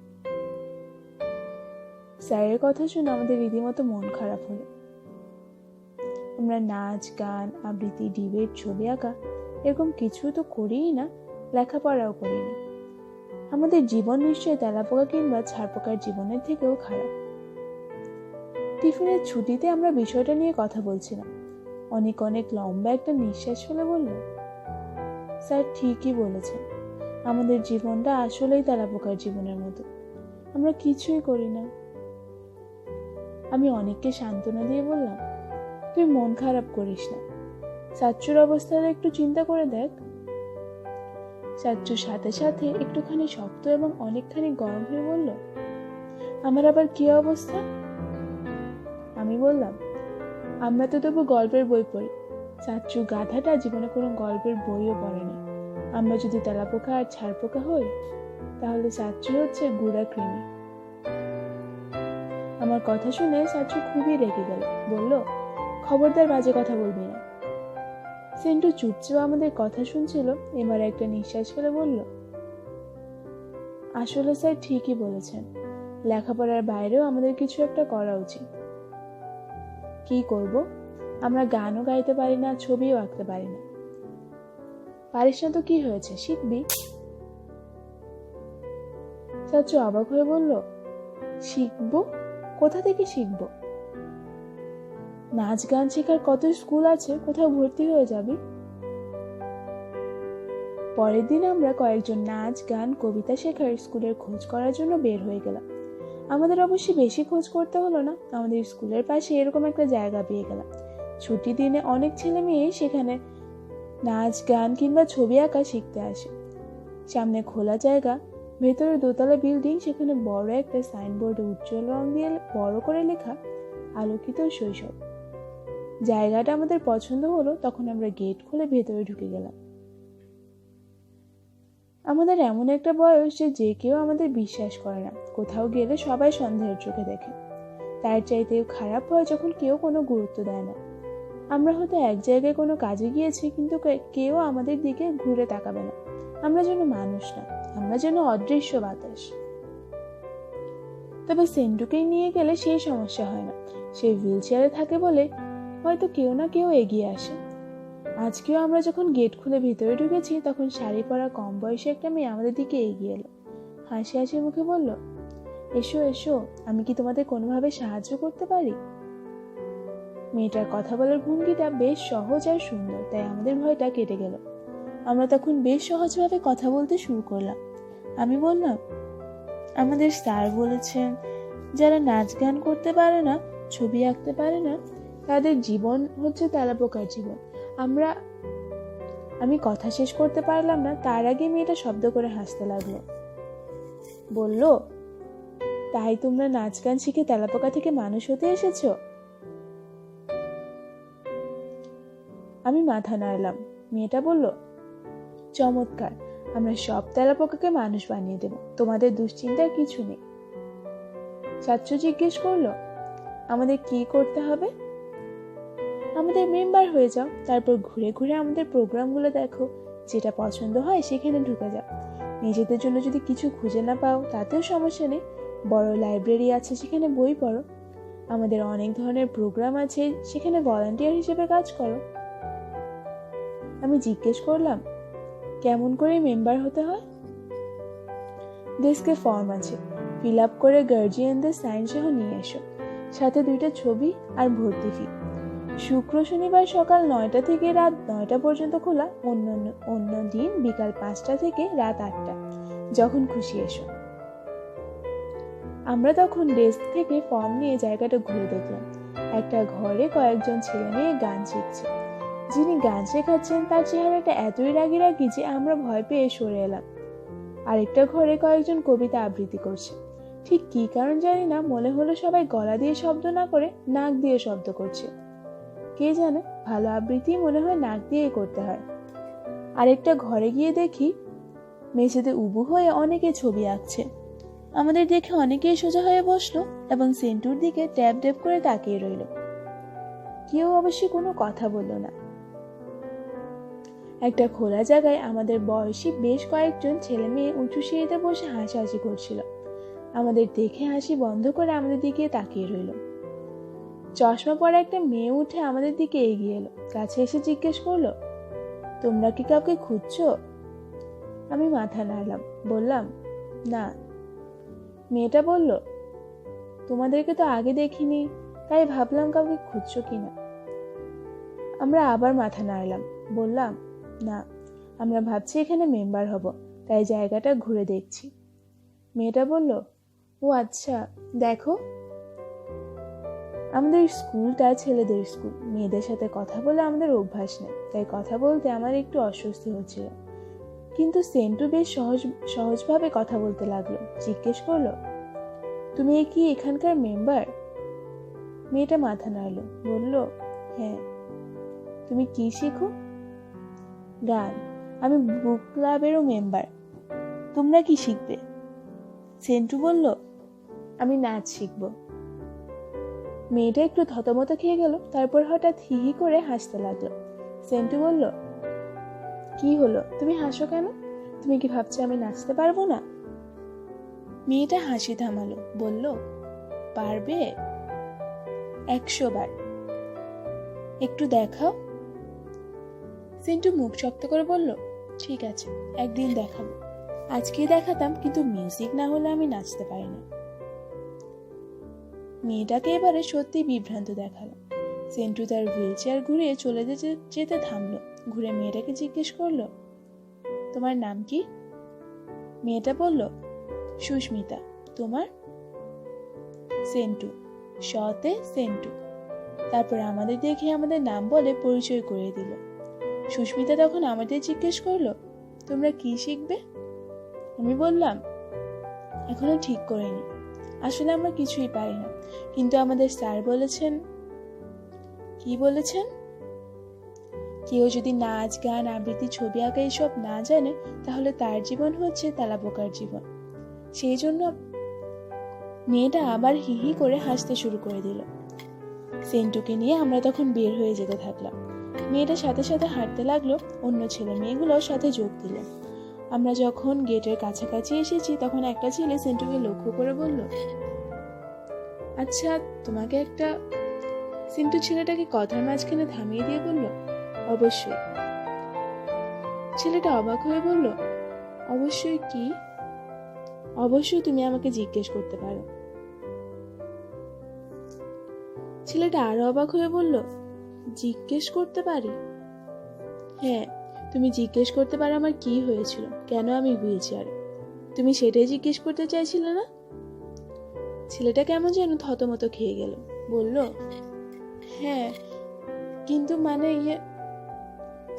স্যারের কথা শুনে আমাদের রীতিমতো মন খারাপ হলো। আমরা নাচ, গান, আবৃত্তি, ডিবেট, ছবি আঁকা এরকম কিছু তো করিই না, লেখাপড়াও করি না। আমাদের জীবন নিশ্চয়ই তেলাপোকা কিংবা ছারপোকার জীবনের থেকেও খারাপ। টিফিনের ছুটিতে আমরা বিষয়টা নিয়ে কথা বলছিলাম। অনেক অনেক লম্বা একটা নিঃশ্বাস ফেলে বলল, স্যার ঠিকই বলেছেন, আমাদের জীবনটা আসলেই তেলাপোকার জীবনের মতো, আমরা কিছুই করি না। আমি অনেককে সান্ত্বনা দিয়ে বললাম, তুই মন খারাপ করিস না, চাচ্চুর অবস্থাটা একটু চিন্তা করে দেখ। চাচ্চু সাথে সাথে একটুখানি শক্ত এবং অনেকখানি গরম হয়ে বলল, আমার আবার কি অবস্থা? আমি বললাম, আমরা তো তবু গল্পের বই পড়ি, চাচ্চু গাধাটা জীবনে কোনো গল্পের বইও পড়েনি। আমরা যদি তেলাপোকা আর ছারপোকা হই, তাহলে সাচ্চু হচ্ছে গুড়া কৃমি। আমার কথা শুনে সাচ্চু খুবই রেগে গেল, বলল, খবরদার বাজে কথা বলবি না। সেন্টু চুপচাপ আমাদের কথা শুনছিল, এবার একটা নিঃশ্বাস ফেলে বলল, আসলে স্যার ঠিকই বলেছেন, লেখাপড়ার বাইরেও আমাদের কিছু একটা করা উচিত। কি করব? আমরা গানও গাইতে পারি না, ছবিও আঁকতে পারি না। পারিস না তো কি হয়েছে, শিখবি। চাচু অবাক হয়ে বলল, শিখবো? কোথা থেকে শিখবো? নাচ গান শেখার কত স্কুল আছে, কোথাও ভর্তি হয়ে যাবি। পরের দিন আমরা কয়েকজন নাচ গান কবিতা শেখার স্কুলের খোঁজ করার জন্য বের হয়ে গেলাম। আমাদের অবশ্যই বেশি খোঁজ করতে হলো না, আমাদের স্কুলের পাশে এরকম একটা জায়গা পেয়ে গেলাম। ছুটি দিনে অনেক ছেলে মেয়ে সেখানে নাচ গান কিংবা ছবি আঁকা শিখতে আসে। সামনে খোলা জায়গা, ভেতরে দোতলা বিল্ডিং, সেখানে বড় একটা সাইনবোর্ডে উজ্জ্বল রং দিয়ে বড় করে লেখা আলোকিত শৈশব। জায়গাটা আমাদের পছন্দ হলো, তখন আমরা গেট খুলে ভেতরে ঢুকে গেলাম। আমাদের এমন একটা বয়স যে কেউ আমাদের বিশ্বাস করে না, কোথাও গেলে সবাই সন্দেহের চোখে দেখে। তার চাইতেও খারাপ হয় যখন কেউ কোনো গুরুত্ব দেয় না। আমরা হয়তো এক জায়গায় কোনো কাজে গিয়েছি, কিন্তু কেউ আমাদের দিকে ঘুরে তাকাবে না। আমরা যেন মানুষ না, আমরা যেন অদৃশ্য বাতাস। তবে সেন্টুকেই নিয়ে গেলে সেই সমস্যা হয় না। সে হুইল চেয়ারে থাকে বলে হয়তো কেউ না কেউ এগিয়ে আসে। আজকেও আমরা যখন গেট খুলে ভিতরে ঢুকেছি, তখন শাড়ি পরা কম বয়সী একটা মেয়ে আমাদের দিকে এগিয়ে এলো। হাসি হাসি মুখে বলল, এসো এসো, আমি কি তোমাদের কোনোভাবে সাহায্য করতে পারি? মেয়েটার কথা বলার ভঙ্গিটা বেশ সহজ আর সুন্দর, তাই আমাদের ভয়টা কেটে গেল। আমরা তখন বেশ সহজভাবে কথা বলতে শুরু করলাম। আমি বললাম, আমাদের স্যার বলেছেন যারা নাচ গান করতে পারে না, ছবি আঁকতে পারে না, তাদের জীবন হচ্ছে তেলাপোকার জীবন। আমি কথা শেষ করতে পারলাম না, তার আগে মেয়েটা শব্দ করে হাসতে লাগলো। বলল, তাই তোমরা নাচ গান শিখে তেলাপোকা থেকে মানুষ হতে এসেছো? আমি মাথা নাড়লাম। মেয়েটা বলল, চমৎকার, আমরা সব তেলাপোকাকে মানুষ বানিয়ে দেব, তোমাদের দুশ্চিন্তার কিছু নেই। চাচ্চু জিজ্ঞেস করলো, আমাদের কি করতে হবে? আমাদের মেম্বার হয়ে যাও, তারপর ঘুরে ঘুরে আমাদের প্রোগ্রামগুলো দেখো, যেটা পছন্দ হয় সেখানে ঢুকে যাও। নিজেদের জন্য যদি কিছু খুঁজে না পাও তাতেও সমস্যা নেই, বড় লাইব্রেরি আছে, সেখানে বই পড়ো। আমাদের অনেক ধরনের প্রোগ্রাম আছে, সেখানে ভলান্টিয়ার হিসেবে কাজ করো। আমি জিজ্ঞেস করলাম, কেমন করে মেম্বার হতে হয়? ডেস্কে ফর্ম আছে, ফিল আপ করে গার্জিয়ানদের সাইন সহ নিয়ে এসো, সাথে 2টা ছবি আর ভর্তি ফি। শুক্র শনিবার সকাল 9টা থেকে রাত 9টা পর্যন্ত খোলা, অন্য দিন বিকাল 5টা থেকে রাত 8টা, যখন খুশি এসো। আমরা তখন ডেস্ক থেকে ফর্ম নিয়ে জায়গাটা ঘুরে দেখলাম। একটা ঘরে কয়েকজন ছেলে মেয়ে গান শিখছে। যিনি গান শেখাচ্ছেন তার চেহারাটা এতই রাগি রাগি যে আমরা ভয় পেয়ে সরে এলাম। আরেকটা ঘরে কয়েকজন কবিতা আবৃত্তি করছে। ঠিক কি কারণ জানি না, মনে হলো সবাই গলা দিয়ে শব্দ না করে নাক দিয়ে শব্দ করছে। কে জানে, ভালো আবৃত্তি মনে হয় নাক দিয়েই করতে হয়। আরেকটা ঘরে গিয়ে দেখি মেঝেতে উবু হয়ে অনেকে ছবি আঁকছে। আমাদের দেখে অনেকেই সোজা হয়ে বসলো এবং সেন্টুর দিকে ট্যাপ ট্যাপ করে তাকিয়ে রইল। কেউ অবশ্যই কোনো কথা বলল না। একটা খোলা জায়গায় আমাদের বয়সী বেশ কয়েকজন ছেলে মেয়ে উঁচু সিঁড়িতে বসে হাসাহাসি করছিল। আমাদের দেখে হাসি বন্ধ করে আমাদের দিকে তাকিয়ে রইল। চশমা পরা একটা মেয়ে উঠে আমাদের দিকে এগিয়ে এলো, কাছে এসে জিজ্ঞেস করলো, তোমরা কি কাউকে খুঁজছো? আমি মাথা নাড়লাম, বললাম, না। মেয়েটা বলল, তোমাদেরকে তো আগে দেখিনি, তাই ভাবলাম কাউকে খুঁজছো কিনা। আমরা আবার মাথা নাড়লাম, বললাম, না, আমরা ভাবছি এখানে মেম্বার হব, তাই জায়গাটা ঘুরে দেখছি। মেয়েটা বলল, ও আচ্ছা, দেখো। আমাদের স্কুলটা ছেলেদের স্কুল, মেয়েদের সাথে কথা বলে আমাদের অভ্যাস নেই, তাই কথা বলতে আমার একটু অস্বস্তি হচ্ছিল। কিন্তু সেন্টু বেশ সহজভাবে কথা বলতে লাগলো। জিজ্ঞেস করলো, তুমি কি এখানকার মেম্বার? মেয়েটা মাথা নাড়লো, বলল, হ্যাঁ। তুমি কি শিখো? গান। আমি বুক ক্লাবেরও মেম্বার। তোমরা কি শিখবে? সেন্টু বলল, আমি নাচ শিখব। মেয়েটা একটু থতমত খেয়ে গেল, তারপর হঠাৎ হি হি করে হাসতে লাগলো। সেন্টু বলল, কি হলো, তুমি হাসো কেন? তুমি কি ভাবছো আমি নাচতে পারবো না? মেয়েটা হাসি থামালো, বলল, পারবে 100 বার। একটু দেখাও। সেন্টু মুখ শক্ত করে বলল, ঠিক আছে, একদিন দেখাবো। আজকেই দেখাতাম, কিন্তু মিউজিক না হলে আমি নাচতে পারি না। মেয়েটাকে এবারে সত্যি বিভ্রান্ত দেখালো। সেন্টু তার হুইল চেয়ার ঘুরিয়ে চলে যেতে থামলো। ঘুরে মেয়েটাকে জিজ্ঞেস করলো, তোমার নাম কি? মেয়েটা বলল, সুস্মিতা। তোমার? সেন্টু, শতে সেন্টু। তারপর আমাদের দেখে আমাদের নাম বলে পরিচয় করে দিল। সুস্মিতা তখন আমাদের জিজ্ঞেস করলো, তোমরা কি শিখবে? আমি বললাম, এখনো ঠিক করিনি, আসলে আমরা কিছুই পারি না, কিন্তু আমাদের স্যার বলেছেন। কি বলেছেন? কেউ যদি নাচ, গান, আবৃত্তি, ছবি আঁকা এসব না জানে, তাহলে তার জীবন হচ্ছে তেলাপোকার জীবন। সেই জন্য মেয়েটা আবার হি হি করে হাসতে শুরু করে দিল। সেন্টুকে নিয়ে আমরা তখন বের হয়ে যেতে থাকলাম। মেয়েটার সাথে সাথে হাঁটতে লাগলো, অন্য ছেলে মেয়েগুলোর সাথে যোগ দিল। আমরা যখন গেটের কাছাকাছি এসেছি, তখন একটা ছেলে সেন্টুকে লক্ষ্য করে বলল, আচ্ছা, তোমাকে একটা। সেন্টু ছেলেটাকে কথার মাঝখানে থামিয়ে দিয়ে বলল, অবশ্যই। ছেলেটা অবাক হয়ে বলল, অবশ্যই কি? অবশ্যই তুমি আমাকে জিজ্ঞেস করতে পারো। ছেলেটা আরো অবাক হয়ে বলল, জিজ্ঞেস করতে পারি? হ্যাঁ, তুমি জিজ্ঞেস করতে পারো আমার কি হয়েছিল, কেন আমি হুইল চেয়ারে। তুমি সেটাই জিজ্ঞেস করতে চাইছিলে না? ছেলেটা কেমন যেন থতমত খেয়ে গেল, বলল, হ্যাঁ, কিন্তু মানে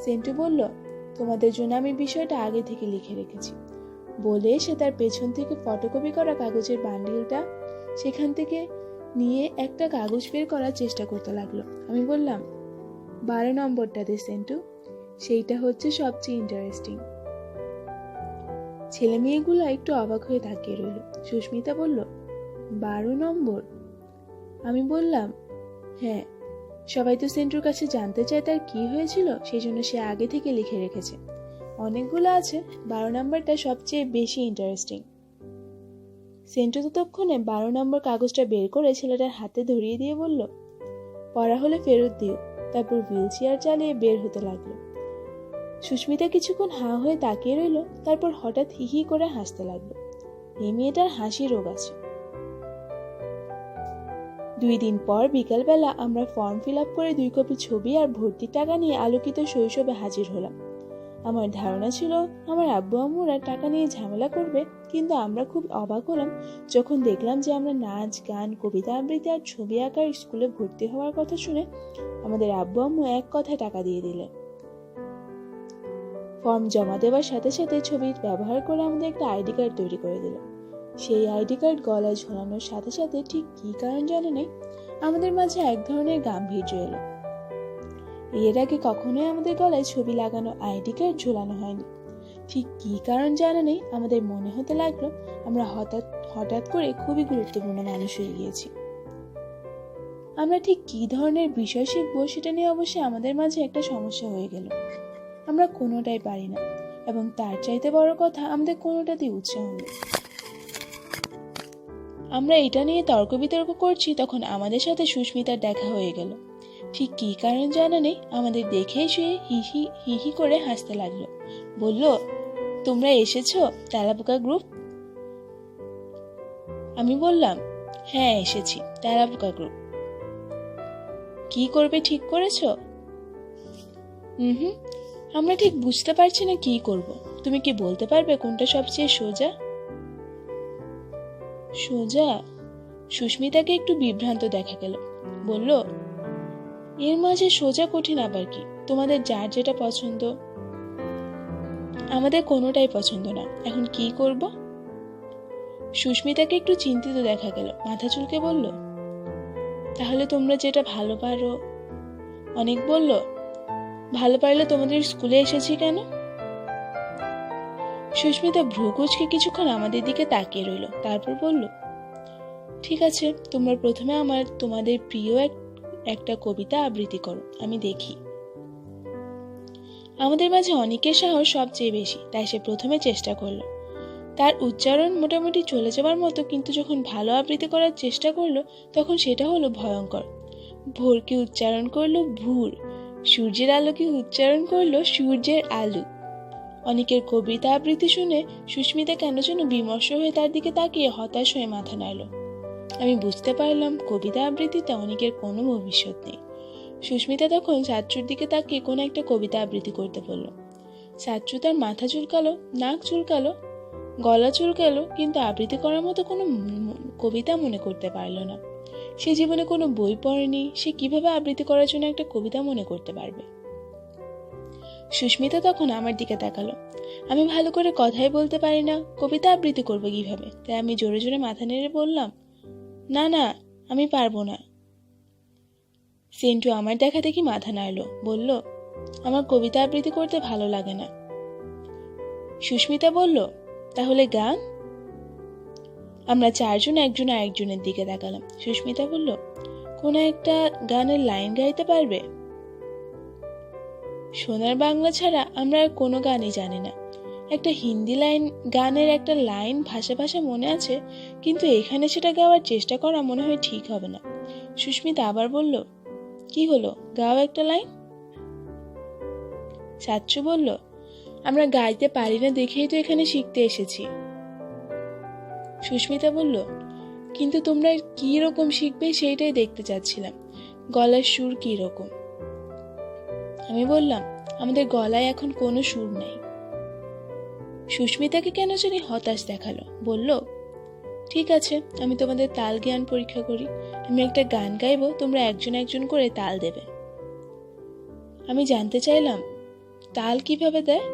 সেন্টু বলল, তোমাদের জন্য আমি বিষয়টা আগে থেকে লিখে রেখেছি। বলে সে তার পেছন থেকে ফটোকপি করা কাগজের বান্ডিলটা সেখান থেকে নিয়ে একটা কাগজ বের করার চেষ্টা করতে লাগলো। আমি বললাম, 12 নম্বরটা দে সেন্টু, সেইটা হচ্ছে সবচেয়ে ইন্টারেস্টিং। ছেলে মেয়েগুলো একটু অবাক হয়ে তাকিয়ে রইল। সুস্মিতা বলল, 12 নম্বর? আমি বললাম, হ্যাঁ, সবাই তো সেন্টুর কাছে জানতে চায় তার কি হয়েছিল, সেই জন্য সে আগে থেকে লিখে রেখেছে। অনেকগুলো আছে, 12 নম্বরটা সবচেয়ে বেশি ইন্টারেস্টিং। সেন্টু ততক্ষণে 12 নম্বর কাগজটা বের করে ছেলেটার হাতে ধরিয়ে দিয়ে বলল, পড়া হলে ফেরত দিও। তারপর হুইল চেয়ার চালিয়ে বের হতে লাগলো। সুস্মিতা কিছুক্ষণ হাঁ হয়ে তাকিয়ে রইল, তারপর হঠাৎ হি হি করে হাসতে লাগলো। এই মেয়েটার হাসি রোগ আছে। 2 দিন পর বিকালবেলা আমরা ফর্ম ফিল আপ করে 2 কপি ছবি আর ভর্তির টাকা নিয়ে আলোকিত শৈশবে হাজির হলাম। আমার ধারণা ছিল আমার আব্বু আম্মুরা টাকা নিয়ে ঝামেলা করবে, কিন্তু আমরা খুব অবাক হলাম যখন দেখলাম যে আমরা নাচ, গান, কবিতা আবৃত্তি আর ছবি আঁকার স্কুলে ভর্তি হওয়ার কথা শুনে আমাদের আব্বু আম্মু এক কথায় টাকা দিয়ে দিলেন। ফর্ম জমা দেওয়ার সাথে সাথে ছবি ব্যবহার করে আমাদের একটা আইডি কার্ড তৈরি করে দিল। সেই আইডি কার্ড গলায় ঝোলানোর সাথে সাথে ঠিক কী কারণ জানে নেই আমাদের মাঝে এক ধরনের গাম্ভীর্য এলো। এর আগে কখনোই আমাদের গলায় ছবি লাগানো আইডি কার্ড ঝোলানো হয়নি। ঠিক কী কারণ জানা নেই আমাদের মনে হতে লাগলো আমরা হঠাৎ করে খুবই গুরুত্বপূর্ণ মানুষ হয়ে গিয়েছি। আমরা ঠিক কী ধরনের বিষয় শিখবো সেটা নিয়ে অবশ্যই আমাদের মাঝে একটা সমস্যা হয়ে গেল। আমরা কোনোটাই পারি না, এবং তার চাইতে বড় কথা আমাদের কোনোটাতেই উৎসাহ নেই। আমরা এটা নিয়ে তর্ক বিতর্ক করছি, তখন আমাদের সাথে সুস্মিতার দেখা হয়ে গেল। ঠিক কী কারণ জানা নেই আমাদের দেখেই সে হি হি করে হাসতে লাগলো। বলল, তোমরা এসেছো তেলাপোকা গ্রুপ? আমি বললাম, হ্যাঁ এসেছি, তেলাপোকা গ্রুপ। কি করবে ঠিক করেছো? আমরা ঠিক বুঝতে পারছি না কি করব। তুমি কি বলতে পারবে কোনটা সবচেয়ে সোজা? সোজা? সুস্মিতাকে একটু বিভ্রান্ত দেখা গেল। বলল, এর মাঝে সোজা কঠিন আবার কি? তোমাদের যার যেটা পছন্দ। আমাদের কোনোটাই পছন্দ না, এখন কি করব? সুস্মিতাকে একটু চিন্তিত দেখা গেল। মাথা চুলকে বলল, তাহলে তোমরা যেটা ভালো পারো। অনেক বলল, ভালো পারলে তোমাদের স্কুলে এসেছি কেন? সুস্মিতা ভ্রু কুঁচকে কিছুক্ষণ আমাদের দিকে তাকিয়ে রইল, তারপর বলল, ঠিক আছে, তোমরা প্রথমে তোমাদের প্রিয় একটা কবিতা আবৃত্তি করো, আমি দেখি। আমাদের মাঝে অনেকের সাহস সবচেয়ে বেশি, তাই সে প্রথমে চেষ্টা করলো। তার উচ্চারণ মোটামুটি চলে যাবার মতো, কিন্তু যখন ভালো আবৃত্তি করার চেষ্টা করলো তখন সেটা হলো ভয়ঙ্কর। ভোরকে উচ্চারণ করলো ভুর, সূর্যের আলোকে উচ্চারণ করলো সূর্যের আলু। অনেকের কবিতা আবৃত্তি শুনে সুস্মিতা কেন যেন বিমর্ষ হয়ে তার দিকে তাকিয়ে হতাশ হয়ে মাথা নাড়ল। আমি বুঝতে পারলাম কবিতা আবৃত্তিতে অনেকের কোনো ভবিষ্যৎ নেই। সুস্মিতা তখন চাচ্চুর দিকে তাকিয়ে কোনো একটা কবিতা আবৃত্তি করতে বলল। চাচ্চু তার মাথা চুলকালো, নাক চুলকালো, গলা চুলকালো, কিন্তু আবৃত্তি করার মতো কোনো কবিতা মনে করতে পারল না। সে জীবনে কোনো বই পড়েনি, সে কিভাবে আবৃত্তি করার জন্য একটা কবিতা মনে করতে পারবে? সুস্মিতা তখন আমার দিকে তাকালো। আমি ভালো করে কথাই বলতে পারি না, কবিতা আবৃত্তি করবো কিভাবে? তাই আমি জোরে জোরে মাথা নেড়ে বললাম, না না, আমি পারবো না। সেন্টু আমার দেখা দেখি মাথা নাড়লো, বলল, আমার কবিতা আবৃত্তি করতে ভালো লাগে না। সুস্মিতা বলল, তাহলে গান? আমরা চারজন একজন আরেকজনের দিকে তাকালাম। সুস্মিতা বলল, কোন একটা গানের লাইন গাইতে পারবে? সোনার বাংলা ছাড়া আমরা আর কোনো গানই জানি না। একটা হিন্দি গানের একটা লাইন ভাষা ভাষা মনে আছে, কিন্তু এখানে সেটা গাওয়ার চেষ্টা করা মনে হয় ঠিক হবে না। সুস্মিতা আবার বলল, কি হলো, গাও একটা লাইন। চাচ্চু বলল, আমরা গাইতে পারি না দেখেই তো এখানে শিখতে এসেছি। সুস্মিতা বলল, কিন্তু তোমরা কি রকম শিখবে সেইটাই দেখতে চাচ্ছিলাম, গলার সুর কি রকম। আমি বললাম, আমাদের গলায় এখন কোনো সুর নেই। সুস্মিতাকে কেন জানি হতাশ দেখালো, বলল, ঠিক আছে, আমি তোমাদের তাল জ্ঞান পরীক্ষা করি। আমি একটা গান গাইবো, তোমরা একজন একজন করে তাল দেবে। আমি জানতে চাইলাম, তাল কিভাবে দেয়?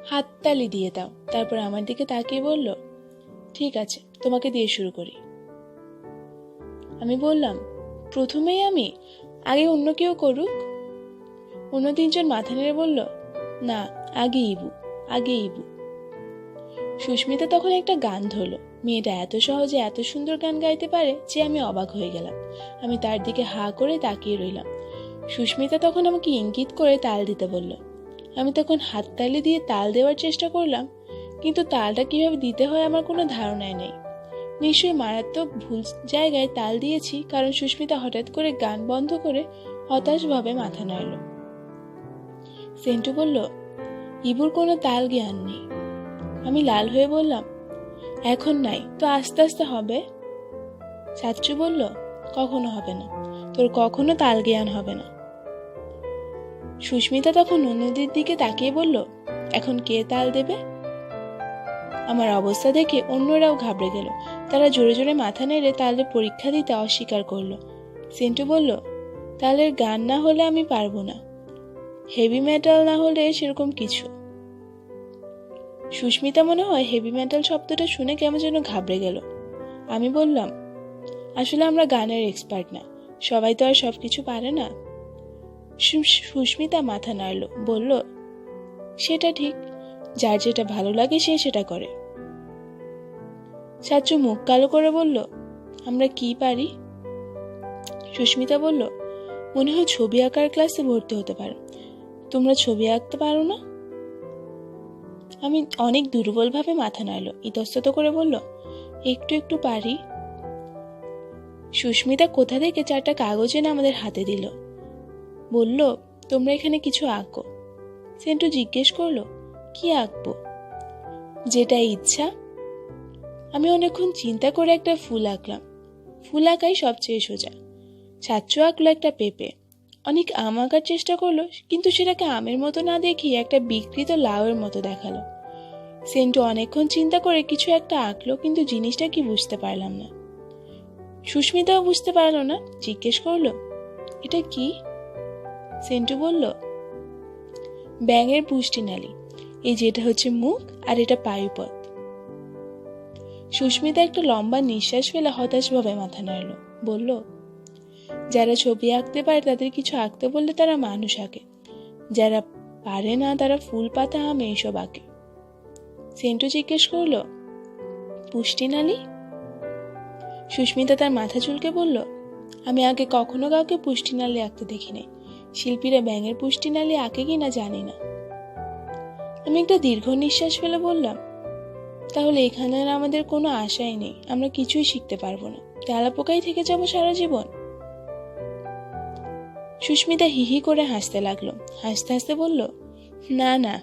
হাততালি দিয়ে দাও। তারপর আমার দিকে তাকিয়ে বলল, ঠিক আছে, তোমাকে দিয়ে শুরু করি। আমি বললাম, প্রথমেই আমি? আগে অন্য কেউ করুক। অন্য তিনজন মাথা নেড়ে বলল, না, আগে ইবু, আগে ইবু। সুস্মিতা তখন একটা গান ধরলো। মেয়েটা এত সহজে এত সুন্দর গান গাইতে পারে যে আমি অবাক হয়ে গেলাম। আমি তার দিকে হা করে তাকিয়ে রইলাম। সুস্মিতা তখন আমাকে ইঙ্গিত করে তাল দিতে বলল। আমি তখন হাততালি দিয়ে তাল দেওয়ার চেষ্টা করলাম, কিন্তু তালটা কিভাবে দিতে হয় আমার কোনো ধারণাই নেই। নিশ্চয়ই মারাত্মক ভুল জায়গায় তাল দিয়েছি, কারণ সুস্মিতা হঠাৎ করে গান বন্ধ করে হতাশভাবে মাথা নাড়ল। সেন্টু বলল, ইবুর কোনো তাল জ্ঞান নেই। আমি লাল হয়ে বললাম, এখন নাই তো আস্তে আস্তে হবে। চাচ্চু বলল, কখনো হবে না, তোর কখনো তাল জ্ঞান হবে না। সুস্মিতা তখন অন্যদের দিকে তাকিয়ে বলল, এখন কে তাল দেবে? আমার অবস্থা দেখে অন্যরাও ঘাবড়ে গেল। তারা জোরে জোরে মাথা নেড়ে তালের পরীক্ষা দিতে অস্বীকার করলো। সেন্টু বলল, তালের গান না হলে আমি পারবো না, হেভি মেটাল না হলে সেরকম কিছু। সুস্মিতা মনে হয় হেভি মেটাল শব্দটা শুনে কেমন যেন ঘাবড়ে গেল। আমি বললাম, আসলে আমরা গানের এক্সপার্ট না, সবাই তো আর সবকিছু পারে না। সুস্মিতা মাথা নাড়ল, বলল, সেটা ঠিক, যার যেটা ভালো লাগে সে সেটা করে। চাচ্চু মুখ কালো করে বলল, আমরা কি পারি? সুস্মিতা বলল, মনে হয় ছবি আঁকার ক্লাসে ভর্তি হতে পারো। তোমরা ছবি আঁকতে পারো না? আমি অনেক দুর্বলভাবে মাথা নাড়ল, ইতস্তত করে বলল, একটু একটু পারি। সুস্মিতা কোথা থেকে 4টা কাগজ এনে আমাদের হাতে দিল, বলল, তোমরা এখানে কিছু আঁকো। সেন্টু জিজ্ঞেস করলো, কি আঁকবো? যেটা ইচ্ছা। আমি অনেকক্ষণ চিন্তা করে একটা ফুল আঁকলাম। ফুল আঁকাই সবচেয়ে সোজা। চাচ্চু আঁকলো একটা পেঁপে। অনেক আম আঁকার চেষ্টা করলো, কিন্তু সেটাকে আমের মতো না দেখিয়ে একটা বিকৃত লাউয়ের মতো দেখালো। সেন্টু অনেকক্ষণ চিন্তা করে কিছু একটা আঁকলো, কিন্তু জিনিসটা কি বুঝতে পারলাম না। সুস্মিতাও বুঝতে পারলো না, জিজ্ঞেস করলো, এটা কি? সেন্টু বলল, ব্যাঙের পুষ্টিনালী, এই যেটা হচ্ছে মুখ আর এটা পায়ুপথ। সুস্মিতা একটা লম্বা নিঃশ্বাস ফেলে হতাশভাবে মাথা নাড়ল, বলল, যারা ছবি আঁকতে পারে তাদের কিছু আঁকতে বললে তারা মানুষ আঁকে, যারা পারে না তারা ফুল পাতা আম এইসব আঁকে। সেন্টু জিজ্ঞেস করলো, পুষ্টিনালী? সুস্মিতা তার মাথা চুলকে বলল, আমি আগে কখনো কাউকে পুষ্টিনালী আঁকতে দেখি নাই। শিল্পীরা ব্যাঙের পুষ্টিনালী আঁকে কিনা জানি না। আমি একটা দীর্ঘ নিঃশ্বাস ফেলে বললাম, তাহলে এখানে আর আমাদের কোনো আশাই নেই, আমরা কিছুই শিখতে পারবো না, তেলাপোকাই থেকে যাবো সারা জীবন। সুস্মিতা হিহি করে হাসতে লাগলো। হাসতে হাসতে বলল, না না,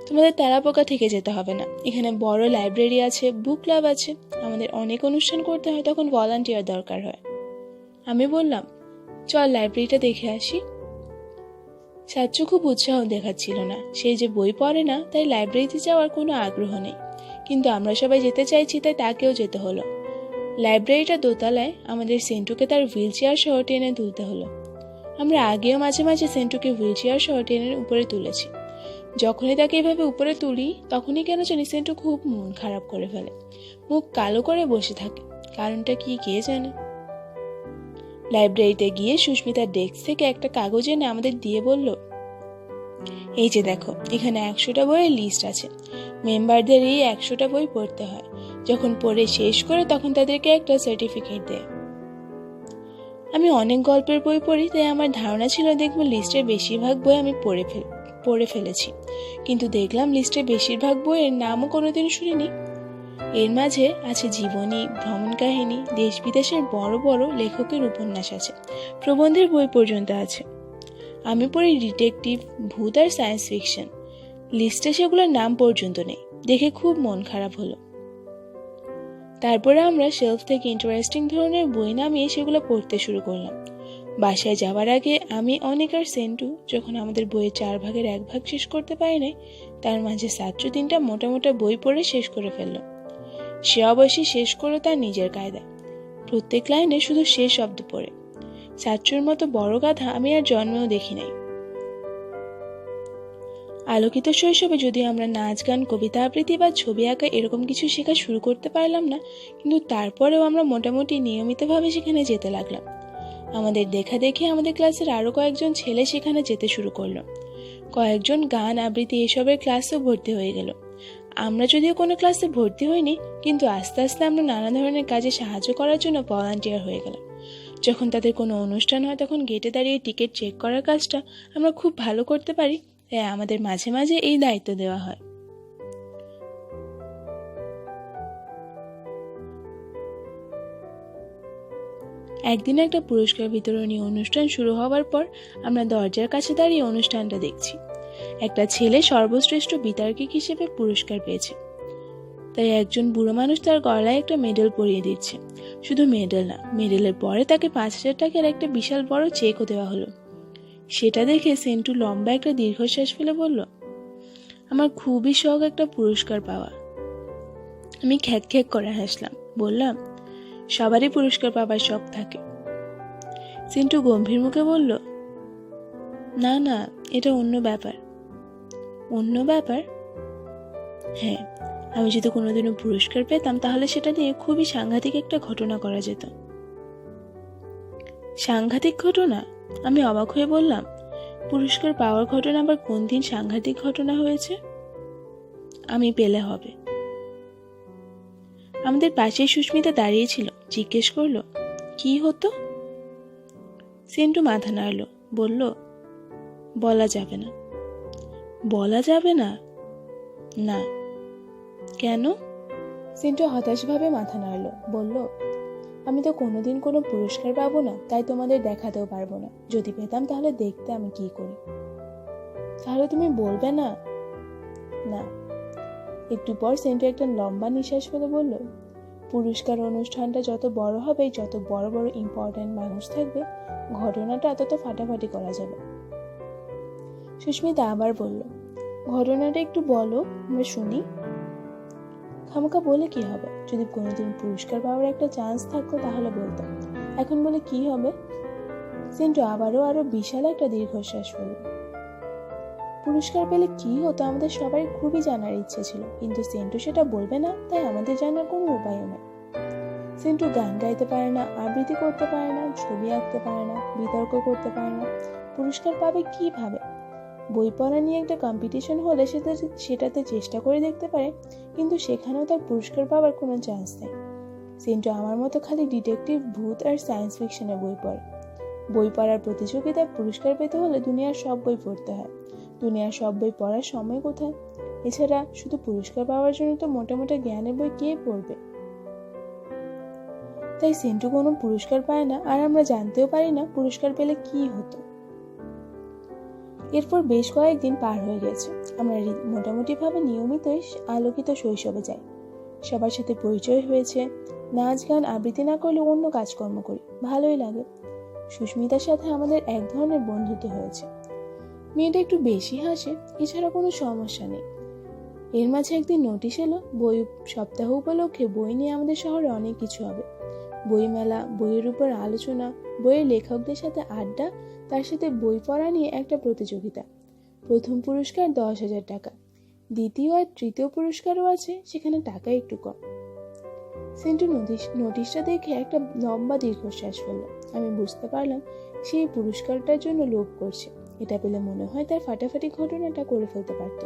তোমাদের তেলাপোকা থেকে যেতে হবে না, এখানে বড় লাইব্রেরি আছে, বুক ক্লাব আছে, আমাদের অনেক অনুষ্ঠান করতে হয়, তখন ভলান্টিয়ার দরকার হয়। আমি বললাম, চল লাইব্রেরিটা দেখে আসি। সাচ্চু খুব উৎসাহ দেখাচ্ছিল না, সে যে বই পড়ে না তাই লাইব্রেরিতে যাওয়ার কোনো আগ্রহ নেই, কিন্তু আমরা সবাই যেতে চাইছি তাই তাকেও যেতে হলো। লাইব্রেরিটা দোতলায়, আমাদের সেন্টুকে তার হুইল চেয়ার সহ টেনে তুলতে হলো। আমরা আগেও মাঝে মাঝে সেন্টুকে হুইল চেয়ার সহ টেনের উপরে তুলেছি। যখনই তাকে এভাবে উপরে তুলি তখনই কেন জানি সেন্টু খুব মন খারাপ করে ফেলে, মুখ কালো করে বসে থাকে। কারণটা কি কে জানে। লাইব্রেরিতে গিয়ে সুস্মিতার ডেস্ক থেকে একটা কাগজ এনে আমাদের দিয়ে বলল, এই যে দেখো, এখানে 100টা বইয়ের লিস্ট আছে, মেম্বারদের এই 100টা বই পড়তে হয়, যখন পড়ে শেষ করে তখন তাদেরকে একটা সার্টিফিকেট দেয়। আমি অনেক গল্পের বই পড়ি, তাই আমার ধারণা ছিল দেখবো লিস্টের বেশিরভাগ বই আমি পড়ে ফেলেছি, কিন্তু দেখলাম লিস্টের বেশিরভাগ বইয়ের নামও কোনোদিন শুনিনি। এর মাঝে আছে জীবনী, ভ্রমণ কাহিনী, দেশ বিদেশের বড় বড় লেখকের উপন্যাস আছে, প্রবন্ধের বই পর্যন্ত আছে। আমি পড়ি ডিটেকটিভ, ভূত আর সায়েন্স ফিকশন, লিস্টে সেগুলোর নাম পর্যন্ত নেই। দেখে খুব মন খারাপ হলো। তারপরে আমরা শেলফ থেকে ইন্টারেস্টিং ধরনের বই নামিয়ে সেগুলো পড়তে শুরু করলাম। বাসায় যাওয়ার আগে আমি, অনেক আর সেন্টু যখন আমাদের বইয়ের 4 ভাগের 1 ভাগ শেষ করতে পারি নাই, তার মাঝে সাচ্চু 3টা মোটা মোটা বই পড়ে শেষ করে ফেলল। সে অবশ্যই শেষ করলো তার নিজের কায়দায়, প্রত্যেক লাইনে শুধু সে শব্দ পড়ে। সাচ্চুর মতো বড় গাধা আমি আর জন্মেও দেখি নাই। আলোকিত শৈশবে যদিও আমরা নাচ গান, কবিতা আবৃত্তি বা ছবি আঁকা এরকম কিছু শেখা শুরু করতে পারলাম না, কিন্তু তারপরেও আমরা মোটামুটি নিয়মিতভাবে সেখানে যেতে লাগলাম। আমাদের দেখা দেখে আমাদের ক্লাসের আরো কয়েকজন ছেলে সেখানে যেতে শুরু করলো। কয়েকজন গান, আবৃত্তি এসবের ক্লাসেও ভর্তি হয়ে গেল। আমরা যদিও কোনো ক্লাসে ভর্তি হইনি, কিন্তু আস্তে আস্তে আমরা নানা ধরনের কাজে সাহায্য করার জন্য ভলান্টিয়ার হয়ে গেলাম। যখন তাদের কোনো অনুষ্ঠান হয় তখন গেটে দাঁড়িয়ে টিকিট চেক করার কাজটা আমরা খুব ভালো করতে পারি, তাই আমাদের মাঝে মাঝে এই দায়িত্ব দেওয়া হয়। একদিন একটা পুরস্কার বিতরণী অনুষ্ঠান শুরু হওয়ার পর আমরা দরজার কাছে দাঁড়িয়ে অনুষ্ঠানটা দেখছি। একটা ছেলে সর্বশ্রেষ্ঠ বিতার্কিক হিসেবে পুরস্কার পেয়েছে, তাই একজন বুড়ো মানুষ তার গলায় একটা মেডেল পরিয়ে দিচ্ছে। শুধু মেডেল না, মেডেলের পরে তাকে 5,000 টাকার একটা বিশাল বড় চেকও দেওয়া হলো। সেটা দেখে সেন্টু লম্বা একটা দীর্ঘশ্বাস ফেলে বলল, আমার খুবই শখ একটা পুরস্কার পাওয়া। আমি খ্যাক খ্যাক করে হাসলাম, বললাম, সবারই পুরস্কার পাবার শখ থাকে। সেন্টু গম্ভীর মুখে বলল, না না, এটা অন্য ব্যাপার। অন্য ব্যাপার? হ্যাঁ, আমি যদি কোনোদিনও পুরস্কার পেতাম তাহলে সেটা নিয়ে খুবই সাংঘাতিক একটা ঘটনা করা যেত। সাংঘাতিক ঘটনা? আমি অবাক হয়ে বললাম, পুরস্কার পাওয়ার ঘটনা আবার কোন দিন সাংঘাতিক ঘটনা হয়েছে? আমি পেলে হবে। আমাদের পাশেই সুস্মিতা দাঁড়িয়েছিল, জিজ্ঞেস করলো, কি হতো? সেন্টু মাথা নাড়ল, বলল, বলা যাবে না। বলা যাবে না? না। কেন? সেন্টু হতাশভাবে মাথা নাড়ল, বলল, আমি তো কোনোদিন কোনো পুরস্কার পাবো না, তাই তোমাদের দেখাতেও পারবো না। যদি পেতাম তাহলে দেখতে আমি কি করি। তাহলে তুমি বলবে না? না। একটু পর সেন্টু একটা লম্বা নিঃশ্বাস ফেলে বলল, পুরস্কার অনুষ্ঠানটা যত বড় হবে, যত বড় বড় ইম্পর্ট্যান্ট মানুষ থাকবে, ঘটনাটা তত ফাটাফাটি করা যাবে। সুস্মিতা আবার বলল, ঘটনাটা একটু বলো, আমরা শুনি। খামোকা বলে কি হবে? যদি কোনোদিন পুরস্কার পাওয়ার একটা চান্স থাকতো তাহলে বলতাম, এখন বলে কি হবে? সেন্টু আরো বিশাল একটা দীর্ঘশ্বাস ফেলল। পুরস্কার পেলে কি হতো আমাদের সবাই খুবই জানার ইচ্ছে ছিল, কিন্তু সেন্টু সেটা বলবে না, তাই আমাদের জানার কোনো উপায়ও নেই। সেন্টু গান গাইতে পারে না, আবৃত্তি করতে পারে না, ছবি আঁকতে পারে না, বিতর্ক করতে পারে না, পুরস্কার পাবে কিভাবে? বই পড়া নিয়ে একটা কম্পিটিশন হলে সেটাতে চেষ্টা করে দেখতে পারে, কিন্তু সেখানেও তার পুরস্কার পাওয়ার কোনো চান্স নেই। সেন্টু আমার মতো খালি ডিটেকটিভ, ভূত আর সায়েন্স ফিকশনের বই পড়ে। বই পড়ার প্রতিযোগিতায় পুরস্কার পেতে হলে দুনিয়ার সব বই পড়তে হয়। দুনিয়ার সব বই পড়ার সময় কোথায়? এছাড়া শুধু পুরস্কার পাওয়ার জন্য তো মোটা মোটা জ্ঞানের বই কে পড়বে? তাই সেন্টু কোনো পুরস্কার পায় না, আর আমরা জানতেও পারি না পুরস্কার পেলে কি হতো। এরপর বেশ কয়েকদিন পার হয়ে গেছে। আমরা মোটামুটি ভাবে নিয়মিতই আলোকিত শৈশবে যাই। সবার সাথে পরিচয় হয়েছে। নাচ গান আবৃত্তি না করলে অন্য কাজকর্ম করি, ভালোই লাগে। সুস্মিতার সাথে আমাদের এক ধরনের বন্ধুত্ব হয়েছে। মেয়েটা একটু বেশি হাসে, এছাড়া কোনো সমস্যা নেই। এর মাঝে একদিন নোটিশ এলো, বই সপ্তাহ উপলক্ষে বই নিয়ে আমাদের শহরে অনেক কিছু হবে। বই মেলা, বইয়ের উপর আলোচনা, বইয়ের লেখকদের সাথে আড্ডা, তার সাথে বই পড়া নিয়ে একটা প্রতিযোগিতা। প্রথম পুরস্কার 10,000 টাকা, দ্বিতীয় আর তৃতীয় পুরস্কারও আছে, সেখানে টাকা একটু কম। সেন্টু নোটিশটা দেখে একটা লম্বা দীর্ঘশ্বাস ফেলল। আমি বুঝতে পারলাম সেই পুরস্কারটার জন্য লোভ করছে। এটা পেলে মনে হয় তার ফাটাফাটি ঘটনাটা করে ফেলতে পারত।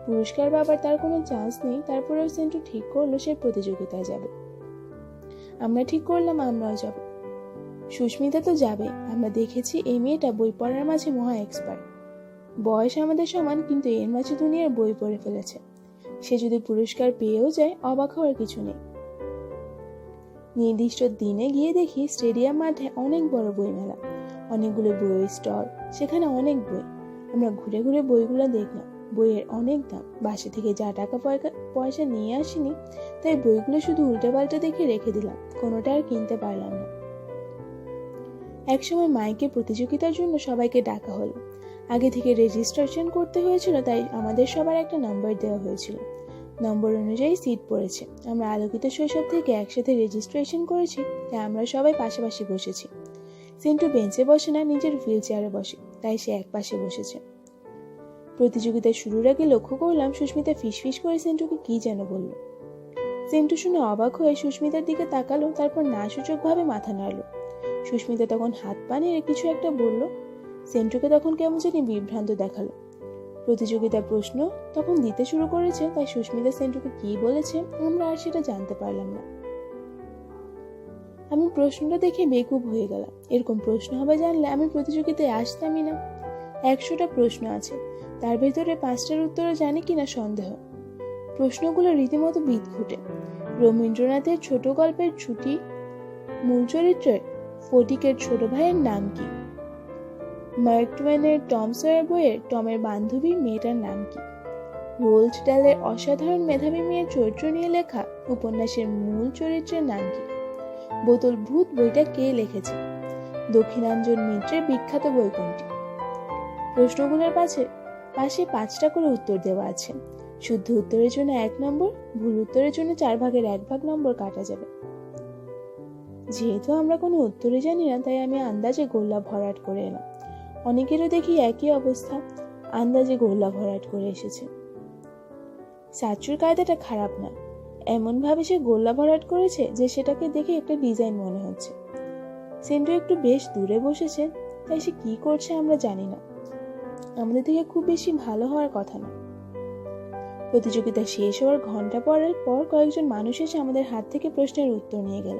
পুরস্কার পাবার তার কোনো চান্স নেই, তারপরেও সেন্টু ঠিক করলো সে প্রতিযোগিতায় যাবে। আমরা ঠিক করলাম আমরাও যাব। সুস্মিতা তো যাবে। আমরা দেখেছি এই মেয়েটা বই পড়ার মাঝে মহা এক্সপার্ট। বয়স আমাদের সমান, কিন্তু এর মাঝে দুনিয়ার বই পড়ে ফেলেছে। সে যদি পুরস্কার পেয়েও যায়, অবাক হওয়ার কিছু নেই। নির্দিষ্ট দিনে গিয়ে দেখি স্টেডিয়াম মাঠে অনেক বড় বই মেলা, অনেকগুলো বইয়ের স্টল, সেখানে অনেক বই। আমরা ঘুরে ঘুরে বইগুলো দেখলাম। বইয়ের অনেক দাম। বাসা থেকে যা টাকা পয়সা নিয়ে আসিনি, তাই বইগুলো শুধু উল্টে পাল্টে দেখে রেখে দিলাম, কোনোটা আর কিনতে পারলাম না। একসময় মাইকে প্রতিযোগিতার জন্য সবাইকে ডাকা হলো। আগে থেকে রেজিস্ট্রেশন করতে হয়েছিল, তাই আমাদের সবার একটা নাম্বার দেওয়া হয়েছিল। নম্বর অনুযায়ী সিট পড়েছে। আমরা আলোকিত শৈশব থেকে একসাথে রেজিস্ট্রেশন করেছি, তাই আমরা সবাই পাশাপাশি বসেছি। সেন্টু বেঞ্চে বসে না, নিজের হুইল চেয়ারে বসে, তাই সে এক পাশে বসেছে। প্রতিযোগিতা শুরুর আগে লক্ষ্য করলাম সুস্মিতা ফিসফিস করে সেন্টুকে কি যেন বলল। সেন্টু শুনে অবাক হয়ে সুস্মিতার দিকে তাকালো, তারপর না সূচকভাবে মাথা নাড়ল। সুস্মিতা তখন হাত পা নেড়ে কিছু একটা বলল। সেন্টুকে তখন কেমন জানি বিভ্রান্ত দেখালো। প্রতিযোগিতার প্রশ্ন তখন দিতে শুরু করেছে, তাই সুস্মিতা সেন্টুকে কি বলেছে আমরা আর সেটা জানতে পারলাম না। আমি প্রশ্নটা দেখে বেকুব হয়ে গেলাম। এরকম প্রশ্ন হবে জানলে আমি প্রতিযোগিতায় আসতামই না। 100টা প্রশ্ন আছে, তার ভেতরে 5টার উত্তরও জানি কিনা সন্দেহ। প্রশ্নগুলো রীতিমতো বিদঘুটে। রবীন্দ্রনাথের ছোট গল্পের ছুটি মূল চরিত্রের ফটিকের ছোট ভাইয়ের নাম কি? মার্ক টুয়েনের টম সয়ার বইয়ের টমের বান্ধবী মেয়েটার নাম কি? রোল্ড ডালের অসাধারণ মেধাবী মেয়ের চরিত্র নিয়ে লেখা উপন্যাসের মূল চরিত্রের নাম কি? বোতল ভূত বইটা কে লিখেছে? দক্ষিণাঞ্জন মিত্রের বিখ্যাত বই কোনটি? প্রশ্নগুলোর পাশে 5টা করে উত্তর দেওয়া আছে। শুদ্ধ উত্তরের জন্য 1 নম্বর, ভুল উত্তরের জন্য 4 ভাগের 1 ভাগ নম্বর কাটা যাবে। যেহেতু আমরা কোনো উত্তরে জানি না, তাই আমি আন্দাজে গোল্লা ভরাট করে এলাম। অনেকেরও দেখি একই অবস্থা, আন্দাজে গোল্লা ভরাট করে এসেছে। সাচুর কায়দাটা খারাপ না, এমন ভাবে সে গোল্লা ভরাট করেছে যে সেটাকে দেখে একটা ডিজাইন মনে হচ্ছে। সেন্টু একটু বেশ দূরে বসেছে, তাই সে কি করছে আমরা জানি না। আমাদের থেকে খুব বেশি ভালো হওয়ার কথা না। প্রতিযোগিতা শেষ হওয়ার ঘন্টা পরের পর কয়েকজন মানুষ এসে আমাদের হাত থেকে প্রশ্নের উত্তর নিয়ে গেল।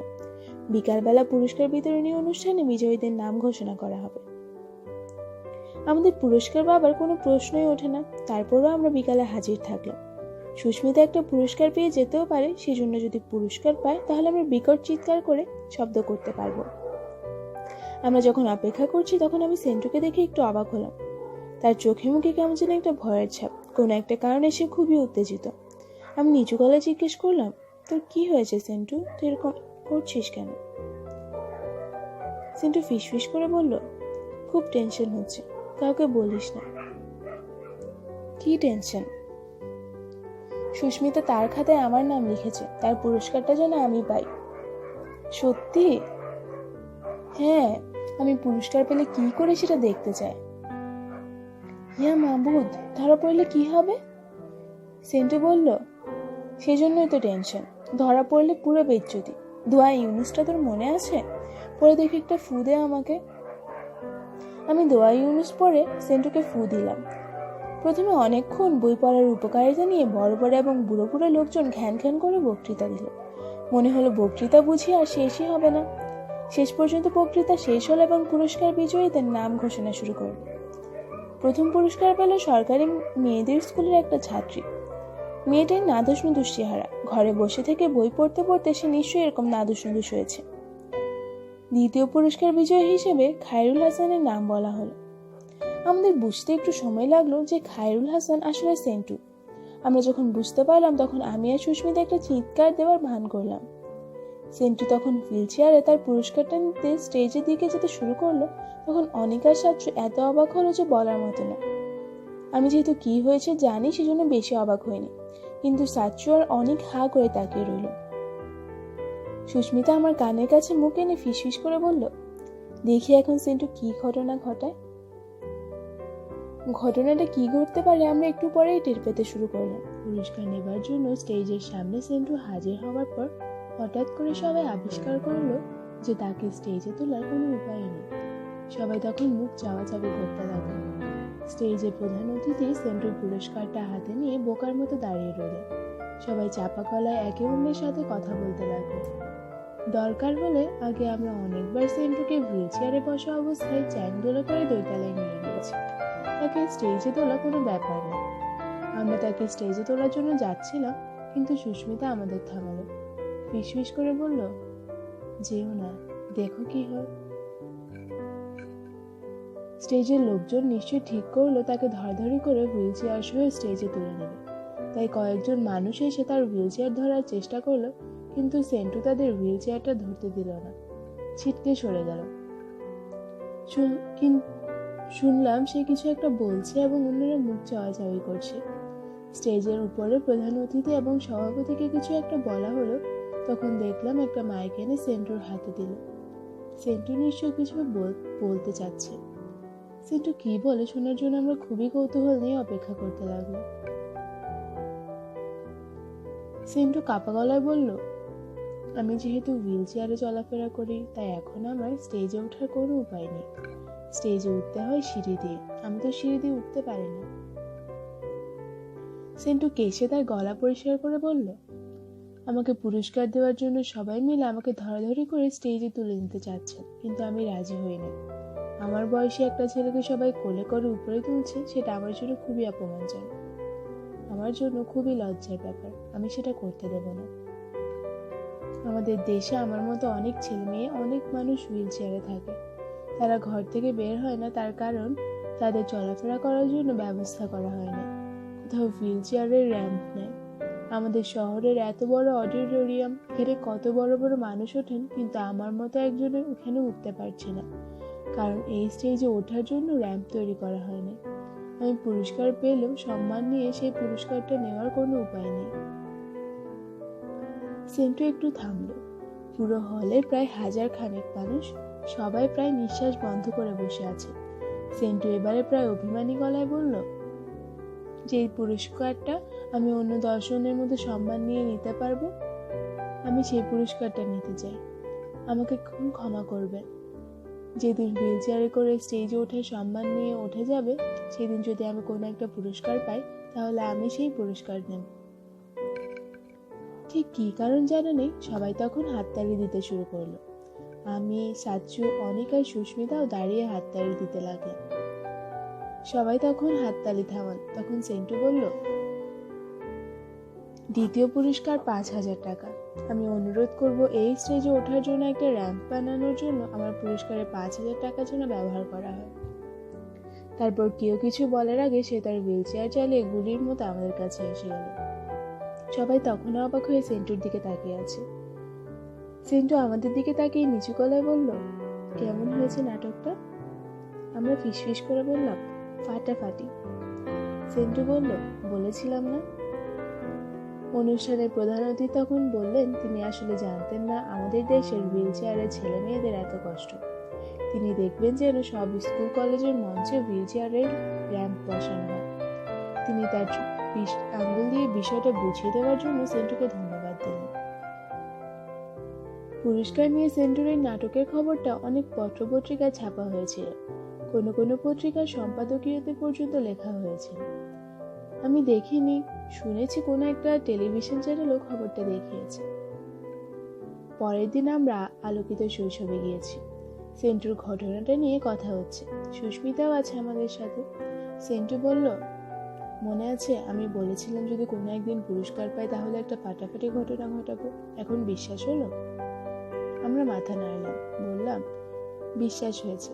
বিকালবেলা পুরস্কার বিতরণী অনুষ্ঠানে বিজয়ীদের নাম ঘোষণা করা হবে। আমাদের পুরস্কার পাবার কোনো প্রশ্নই ওঠে না, তারপরও আমরা বিকালে হাজির থাকলাম। সুস্মিতা একটা পুরস্কার পেয়ে যেতেও পারে, সেজন্য যদি পুরস্কার পায় তাহলে আমরা বিকট চিৎকার করে শব্দ করতে পারবো। আমরা যখন অপেক্ষা করছি তখন আমি সেন্টুকে দেখে একটু অবাক হলাম। তার চোখে মুখে কেমন যেন একটা ভয়ের ছাপ। কোনো একটা কারণে সে খুবই উত্তেজিত। আমি নিচু গলায় জিজ্ঞেস করলাম, তোর কি হয়েছে সেন্টু, তুই এরকম করছিস কেন? সেন্টু ফিসফিস করে বলল, খুব টেনশন হচ্ছে, কাউকে বলিস না। কি টেনশন? সুস্মিতা তার খাতায় আমার নাম লিখেছে, তার পুরস্কারটা যেন আমি পাই। সত্যি? হ্যাঁ, আমি পুরস্কার পেলে কি করে সেটা দেখতে চাই। ইয়া মাবুদ, ধরা পড়লে কি হবে? সেন্টু বলল, সেজন্যই তো টেনশন। ধরা পড়লে পুরো বেজ্জতি। দোয়া ইউনিসটা তোর মনে আছে? পরে দেখি একটা ফু দে আমাকে। আমি দোয়া ইউনুস পড়ে সেন্টুকে ফু দিলাম। প্রথমে অনেকক্ষণ বই পড়ার উপকারিতা নিয়ে বড় বড় এবং বুড়ো বুড়ো লোকজন ঘ্যান ঘ্যান করে বক্তৃতা দিল। মনে হলো বক্তৃতা বুঝি আর শেষই হবে না। শেষ পর্যন্ত বক্তৃতা শেষ হলো এবং পুরস্কার বিজয়ীদের নাম ঘোষণা শুরু করল। প্রথম পুরস্কার পেল সরকারি মেয়েদের স্কুলের একটা ছাত্রী। মেয়েটির নাদুস নুদুস চেহারা, ঘরে বসে থেকে বই পড়তে পড়তে সে নিশ্চয়ই এরকম নাদুস নুদুস হয়েছে। দ্বিতীয় পুরস্কার বিজয়ী হিসেবে খায়রুল হাসানের নাম বলা হলো। আমাদের বুঝতে একটু সময় লাগলো যে খায়রুল হাসান আসলে সেন্টু। আমরা যখন বুঝতে পারলাম তখন আমি আর সুস্মিতা একটা চিৎকার দেওয়ার ভান করলাম। সেন্টু তখন হুইল চেয়ারে তার পুরস্কারটা নিতে স্টেজের দিকে যেতে শুরু করলো, তখন অনিকার ছাত্র এত অবাক হলো যে বলার মতো না। আমি যেহেতু কি হয়েছে জানি সেজন্য বেশি অবাক হয়নি, কিন্তু ছাত্র আর অনেক হা করে তাকিয়ে রইল। সুস্মিতা আমার কানের কাছে মুখ এনে ফিসফিস করে বলল, দেখি এখন সেন্টু কি ঘটনা ঘটায়। ঘটনাটা কি ঘটতে পারে আমরা একটু পরেই টের পেতে শুরু করলাম। পুরস্কার নেবার জন্য স্টেজের সামনে সেন্টু হাজির হওয়ার পর হঠাৎ করে সবাই আবিষ্কার করলো যে তাকে স্টেজে তোলার কোনো উপায় নেই। সবাই তখন মুখ চাওয়াচাওয়ি করতে লাগলো। স্টেজের প্রধান অতিথি সেন্টুর পুরস্কারটা হাতে নিয়ে বোকার মতো দাঁড়িয়ে রইল। সবাই চাপা গলায় একে অন্যের সাথে কথা বলতে লাগলো। দরকার হলে আগে আমরা অনেকবার সেন্টুকে হুইল চেয়ারে বসা অবস্থায় চ্যাং দোলা করে দোতলায় নিয়ে গিয়েছি। তাকে স্টেজে তোলা কোনো ব্যাপার না। আমরা তাকে স্টেজে তোলার জন্য যাচ্ছিলাম, কিন্তু সুস্মিতা আমাদের থামালো। ফিসফিস করে বলল, যেও না, দেখো কি হয়। স্টেজের লোকজন নিশ্চয়ই ঠিক করলো তাকে ধরাধরি করে হুইল চেয়ার সহ স্টেজে তুলে নেবে। তাই কয়েকজন মানুষ এসে তার হুইল চেয়ার ধরার চেষ্টা করলো, কিন্তু সেন্টু তাদের হুইল চেয়ারটা ধরতে দিল না, ছিটকে সরে গেল। শুনলাম সে কিছু একটা বলছে এবং অন্যরা মুখ চাওয়াচাওয়ি করছে। স্টেজের উপরে প্রধান অতিথি এবং সভাপতিকে কিছু একটা বলা হলো, তখন দেখলাম একটা মাইক এনে সেন্টুর হাতে দিল। সেন্টু নিশ্চয়ই কিছু বলতে চাচ্ছে। সেন্টু কি বলে শোনার জন্য আমরা খুবই কৌতূহল নিয়ে অপেক্ষা করতে লাগলো। সেন্টু কাপা গলায় বলল, আমি যেহেতু হুইল চেয়ারে চলাফেরা করি তাই এখন আমার স্টেজে ওঠার কোনো উপায় নেই। স্টেজে উঠতে হয় সিঁড়ি দিয়ে, আমি তো সিঁড়ি দিয়ে উঠতে পারি না। সেন্টু কেশে তার গলা পরিষ্কার করে বলল, আমাকে পুরস্কার দেওয়ার জন্য সবাই মিলে আমাকে ধরাধরি করে স্টেজে তুলে নিতে চাচ্ছেন, কিন্তু আমি রাজি হই না। আমার বয়সী একটা ছেলেকে সবাই কোলে করে উপরে তুলছে, সেটা আমার জন্য খুবই অপমানজনক, আমার জন্য খুবই লজ্জার ব্যাপার। আমি সেটা করতে দেব না। আমাদের দেশে আমার মতো অনেক ছেলে মেয়ে, অনেক মানুষ হুইল চেয়ারে থাকে। তারা ঘর থেকে বের হয় না, তার কারণ তাদের চলাফেরা করার জন্য ব্যবস্থা করা হয় না। কোথাও হুইল চেয়ারের র্যাম্প নেই। আমাদের শহরের এত বড় অডিটোরিয়াম ঘিরে কত বড় বড় মানুষ ওঠেন, কিন্তু আমার মতো একজনের ওখানে উঠতে পারছে না, কারণ এই স্টেজে ওঠার জন্য র্যাম্প তৈরি করা হয়নি। আমি পুরস্কার পেলেও সম্মান নিয়ে সেই পুরস্কারটা নেওয়ার কোনো উপায় নেই। সেন্টু একটু থামলো। পুরো হলে প্রায় 1000 খানেক মানুষ, সবাই প্রায় নিঃশ্বাস বন্ধ করে বসে আছে। সেন্টু এবারে প্রায় অভিমানী গলায় বলল, যে এই পুরস্কারটা আমি অন্য 10 জনের মতো সম্মান নিয়ে নিতে পারবো, আমি সেই পুরস্কারটা নিতে চাই। আমাকে ক্ষমা করবেন। যেদিন হুইল চেয়ারে করে স্টেজে ওঠে সম্মান নিয়ে উঠে যাবে, সেদিন যদি আমি কোনো একটা পুরস্কার পাই, তাহলে আমি সেই পুরস্কার নেব। ঠিক কি কারণ জানা নেই, সবাই তখন হাততালি দিতে শুরু করলো। আমি, সাচ্চু, অনিকা, সুস্মিতাও দাঁড়িয়ে হাততালি দিতে লাগলেন। সবাই তখন হাততালি থামান। তখন সেন্টু বলল, দ্বিতীয় পুরস্কার 5000 টাকা। আমি অনুরোধ করব এই স্টেজে ওঠার জন্য একটা র্যাম্প বানানোর জন্য আমার পুরস্কারে 5000 টাকা যেন ব্যবহার করা হয়। তারপর কেউ কিছু বলার আগে সে তার হুইল চেয়ার চালিয়ে গুলির মতো আমাদের কাছে এসে গেল। সবাই তখন অবাক হয়ে সেন্টুর দিকে তাকিয়ে আছে। সেন্টু আমাদের দিকে তাকিয়ে নিচু গলায় বলল, কেমন হয়েছে নাটকটা? আমরা ফিসফিস করে বললাম, ফাটাফাটি। সেন্টু বলল, বলেছিলাম না। অনুষ্ঠানের প্রধান অতিথি তখন বললেন তিনি আসলে জানতেন না আমাদের দেশের হুইল চেয়ারের ছেলে মেয়েদের এত কষ্ট। তিনি দেখবেন যেন সব স্কুল কলেজের মঞ্চে হুইল চেয়ারের র্যাম্প বসানো হয়। তিনি তার আঙ্গুল দিয়ে বিষয়টা বুঝিয়ে দেওয়ার জন্য সেন্টুকে ধন্যবাদ দিলেন। পুরস্কার নিয়ে সেন্টুর এই নাটকের খবরটা অনেক পত্রপত্রিকায় ছাপা হয়েছিল। কোনো কোনো পত্রিকার সম্পাদকীয়তে পর্যন্ত লেখা হয়েছিল। আমি দেখিনি, শুনেছি কোনো একটা টেলিভিশন চ্যানেলও খবরটা দেখিয়েছে। পরের দিন আমরা আলোকিত শৈশবে গিয়েছি। সেন্টুর ঘটনাটা নিয়ে কথা হচ্ছে, সুস্মিতাও আছে আমাদের সাথে। সেন্টু বলল, মনে আছে আমি বলেছিলাম যদি কোনো একদিন পুরস্কার পাই তাহলে একটা ফাটাফাটি ঘটনা ঘটাবো, এখন বিশ্বাস হলো? আমরা মাথা নাড়লাম, বললাম বিশ্বাস হয়েছে।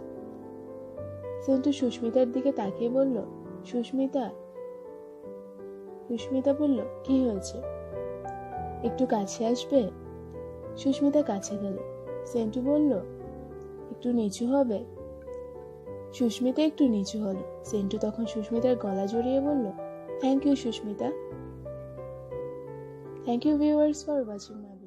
সেন্টু সুস্মিতার দিকে তাকিয়ে বলল, সুস্মিতা বলল, কি হয়েছে, একটু কাছে আসবে? সুস্মিতা কাছে গেল। সেন্টু বলল, একটু নিচু হবে? সুস্মিতা একটু নিচু হলো। সেন্টু তখন সুস্মিতার গলা জড়িয়ে বলল, thank you Sushmita. Thank you viewers for watching my